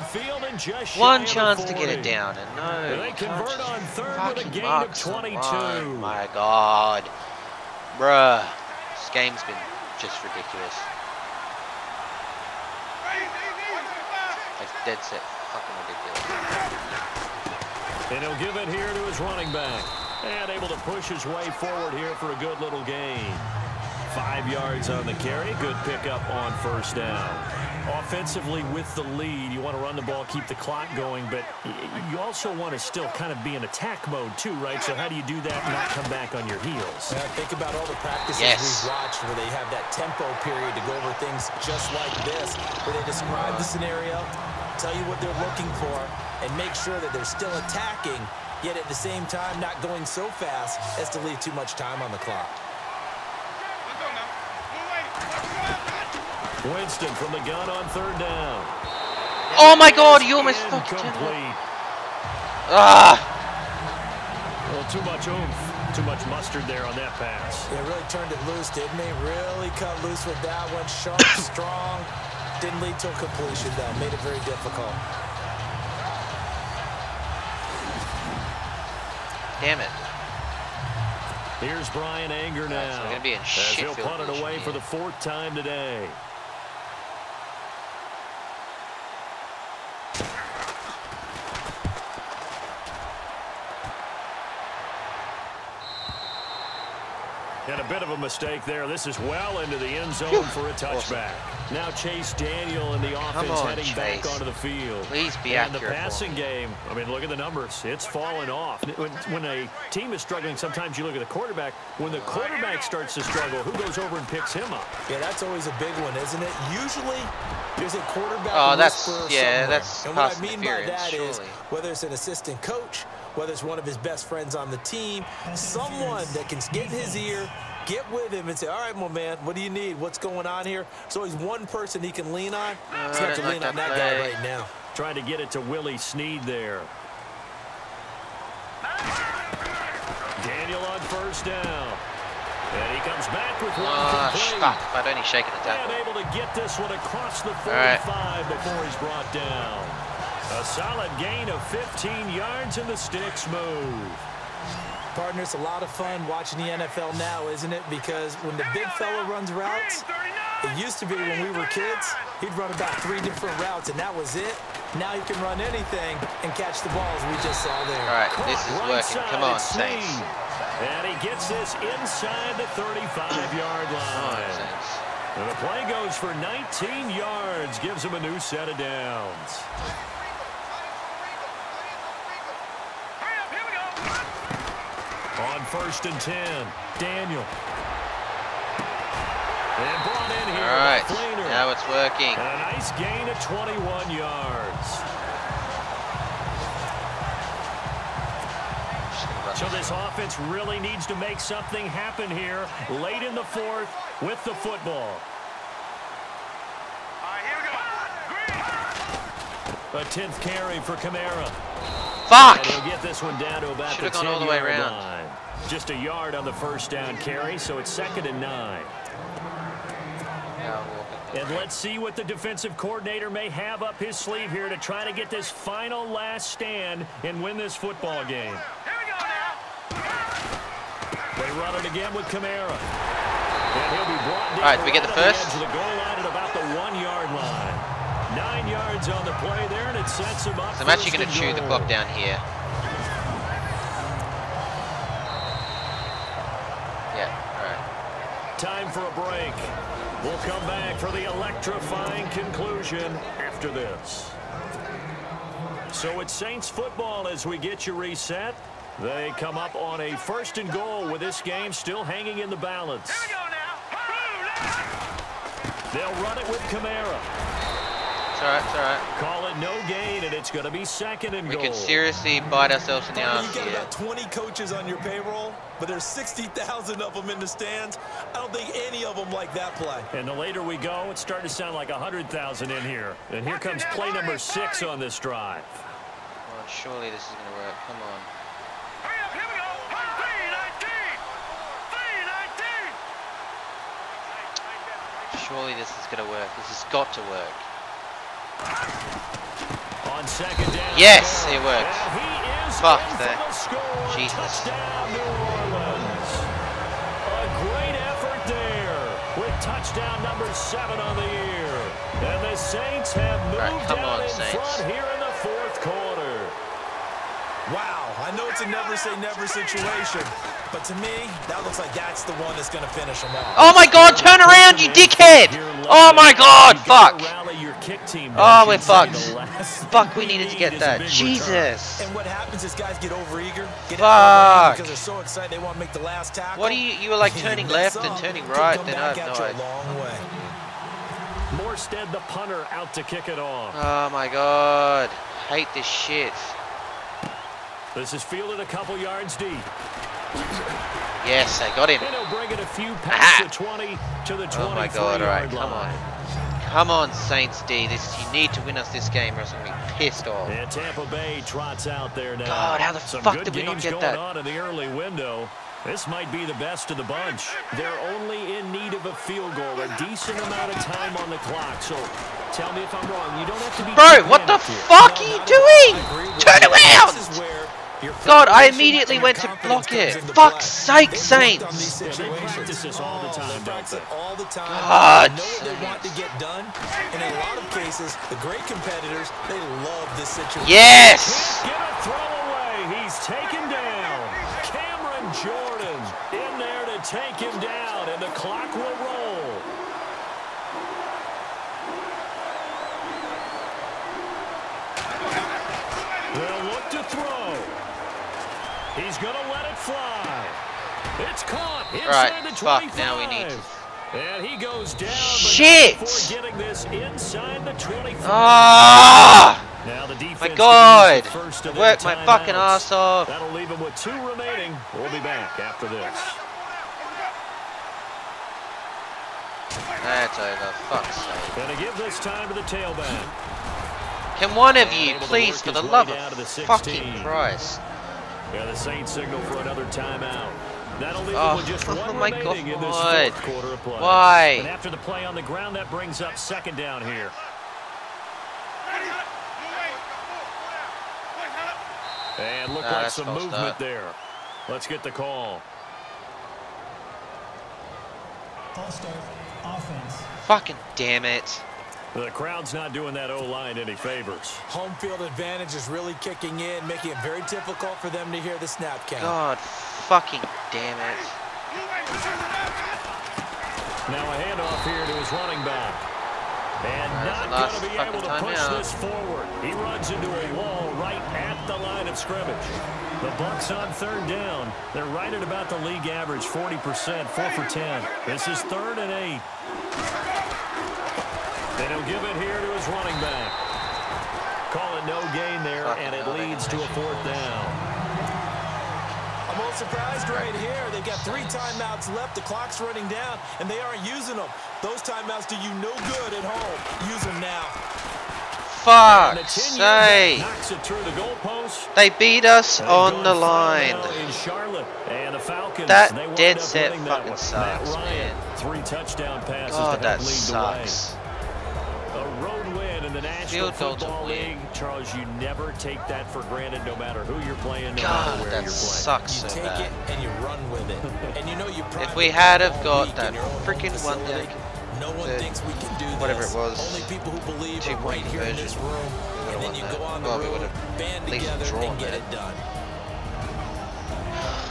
One chance to get it down, and no, They convert on third with a fucking gain mark of someone. 22. Oh my god. Bruh. This game's been just ridiculous. It's dead set fucking ridiculous. And he'll give it here to his running back. And able to push his way forward here for a good little gain. 5 yards on the carry. Good pickup on first down. Offensively with the lead, you want to run the ball, keep the clock going, but you also want to still kind of be in attack mode too, right? So how do you do that and not come back on your heels? Yeah, think about all the practices we've watched where they have that tempo period to go over things just like this, where they describe the scenario, tell you what they're looking for, and make sure that they're still attacking, yet at the same time not going so fast as to leave too much time on the clock. Winston from the gun on third down. Oh my god, you almost fucking complete. Ah! Well, too much oomph, too much mustard there on that pass. They really turned it loose, didn't they? Really cut loose with that one. Sharp, strong. Didn't lead to a completion, though. Made it very difficult. Damn it. Here's Brian Anger now. So we're gonna be in as shit he'll punt it away for the 4th time today. And a bit of a mistake there. This is well into the end zone for a touchback. Awesome. Now Chase Daniel in the offense heading back onto the field. Please be accurate. accurate. The passing game, I mean, look at the numbers. It's fallen off. When a team is struggling, sometimes you look at the quarterback. When the quarterback starts to struggle, who goes over and picks him up? Yeah, that's always a big one, isn't it? Usually, there's a quarterback somewhere. That's and what I mean by that is, whether it's an assistant coach, whether it's one of his best friends on the team, someone that can get in his ear, get with him and say, all right, my man, what do you need? What's going on here? So he's one person he can lean on. He's got to lean on that guy right now. Trying to get it to Willie Snead there. Daniel on first down. And he comes back with one complete. Fuck, I'd only shaken the tackle. And able to get this one across the 45 before he's brought down. A solid gain of 15 yards in the sticks move. Partner, it's a lot of fun watching the NFL now, isn't it? Because when the big fella runs routes, it used to be when we were kids, he'd run about 3 different routes, and that was it. Now he can run anything and catch the balls we just saw there. All right, this is working. Come on, Saints. And he gets this inside the 35-yard line. And the play goes for 19 yards, gives him a new set of downs. On 1st and 10, Daniel. And brought in here. All right, now it's working. And a nice gain of 21 yards. So this offense really needs to make something happen here late in the 4th with the football. A 10th carry for Kamara. Fuck! And he'll get this one down to about the 10-yard line. Just a yard on the first down carry, so it's 2nd and 9. And let's see what the defensive coordinator may have up his sleeve here to try to get this final last stand and win this football game. They run it again with Kamara. And he'll be brought down. All right, did we get the first? To the goal line at about the 1-yard line. 9 yards on the play there, and it sets him up. So I'm actually going to chew the clock down here. Yeah, all right. Time for a break. We'll come back for the electrifying conclusion after this. So it's Saints football as we get you reset. They come up on a 1st and goal with this game still hanging in the balance. Here we go now. They'll run it with Kamara. It's all right, it's all right. Call it no gain, and it's going to be 2nd and goal. We could seriously bite ourselves in the arse You got here. about 20 coaches on your payroll, but there's 60,000 of them in the stands. I don't think any of them like that play. And the later we go, it's starting to sound like 100,000 in here. And here comes play number 6 on this drive. Come on, surely this is going to work. Come on. Hurry up, here we go. 3-19. 3-19. Surely this is gonna work. This has got to work. On second down. Yes, it worked. And he is Fuck in that. for the score. Jesus. Touchdown, New Orleans. A great effort there with touchdown number 7 on the year. And the Saints have moved come out on, in Saints. front here in the 4th quarter. Wow, I know it's a never-say-never situation, but to me, that looks like that's the one that's going to finish them off. Oh my God! Turn around, you dickhead! Oh my God! Fuck! Oh, we're fucked. Fuck! We needed to get that. Jesus! And what happens is guys get overeager, get Fuck. out of the because they're so excited they want to make the last tackle. What do you were like turning left and turning right? Then I have no idea. Long way. Morstead, the punter, out to kick it off. Oh my God! Hate this shit. This is fielded a couple yards deep. Yes, I got him. And he'll bring it a few past the 20 to the 23 Oh my God! All right, yard come line. on, come on, Saints D. You need to win us this game, or else I'm gonna be pissed off. And Tampa Bay trots out there now. God, how the Some fuck good did we not games get going that? on in the early window. This might be the best of the bunch. They're only in need of a field goal, a decent amount of time on the clock. So tell me if I'm wrong. You don't have to be. Bro, what the fuck are you doing? Turn around! God, I immediately went to block it. Fuck's sake, Saints! They practice this all the time, don't they? All the time. God, They know what they want to get done, and in a lot of cases, the great competitors, they love this situation. Yes! Get a throw away. He's taken down. Cameron Jordan in there to take him down, and the clock will roll. They'll look to throw. He's going to let it fly. It's caught inside the 25. Fuck, now we need to... And he goes down. Shit! Before getting this inside the 25. Ah! Now the defense My God! uses the first of I worked their my fucking timeouts. ass off. That'll leave him with 2 remaining. We'll be back after this. That's over. Fuck's sake. Gonna give this time to the tailback. Can one of you, Able to please, work for the his way love down to the of 16. fucking Christ. Yeah, the Saints signal for another timeout. That'll leave him Oh, with just oh one my remaining in this God. 4th quarter of play. Why? And after the play on the ground, that brings up 2nd down here. And look like that's some false movement start. there. Let's get the call. False start. Offense. Fucking damn it. The crowd's not doing that O-line any favors. Home field advantage is really kicking in, making it very difficult for them to hear the snap count. God fucking damn it. Now a handoff here to his running back. And That's the not last going to be able to fucking push timeout. this forward. He runs into a wall right at the line of scrimmage. The Bucs on 3rd down. They're right at about the league average, 40%, 4 for 10. This is 3rd and 8. And he'll give it here to his running back. Call it no gain there, and it leads to a 4th down. I'm a little surprised right here. They've got 3 timeouts left. The clock's running down, and they aren't using them. Those timeouts do you no good at home. Use them now. Fuck's sake. Knocks it through the goalpost. They beat us And on going the final line. now in Charlotte. And the Falcons, That they wind dead up set winning that fucking one. sucks, Matt Ryan, man. 3 touchdown passes God, to that help lead the way. sucks. A road win in the National Field goal to Football win. League. Charles, you never take that for granted no matter who you're playing, no God, matter where that you're playing. sucks You so take bad. it and you run with it. And you know you If we had have got that freaking one day, no one thinks we can do whatever this. it was, Only people who believe are 2-point right here in conversion, this room. we And then would've you won go that. on the Well, we road, would've band at least together, drawn and get that. it done.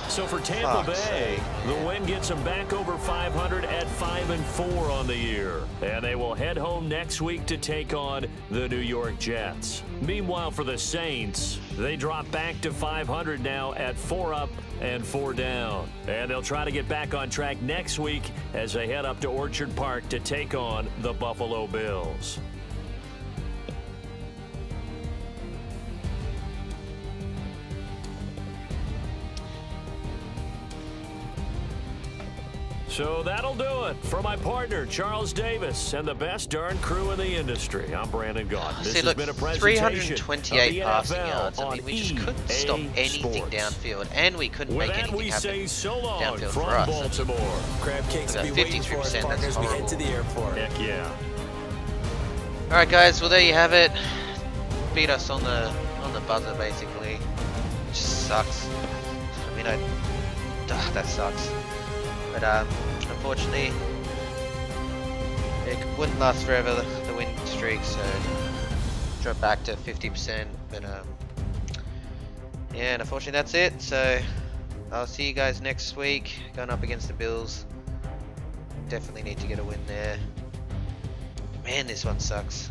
So for Tampa Fuck's Bay, sake. the win gets them back over 500 at 5-4 on the year. And they will head home next week to take on the New York Jets. Meanwhile, for the Saints, they drop back to 500 now at 4 up and 4 down. And they'll try to get back on track next week as they head up to Orchard Park to take on the Buffalo Bills. So that'll do it for my partner, Charles Davis, and the best darn crew in the industry. I'm Brandon Gaunt. This has been a presentation 328 of the passing NFL yards. I on mean, we just couldn't EA stop anything Sports. downfield, and we couldn't With make that, anything we happen say so long downfield from for us. Baltimore. Crab cakes will About be waiting for us, 53%, partners. that's We head to the airport. Heck yeah. Alright guys, well there you have it. Beat us on the buzzer basically. Which sucks. I mean, that sucks. But unfortunately, it wouldn't last forever, the win streak, so dropped back to 50%. But yeah, and unfortunately that's it. So I'll see you guys next week, going up against the Bills. Definitely need to get a win there. Man, this one sucks.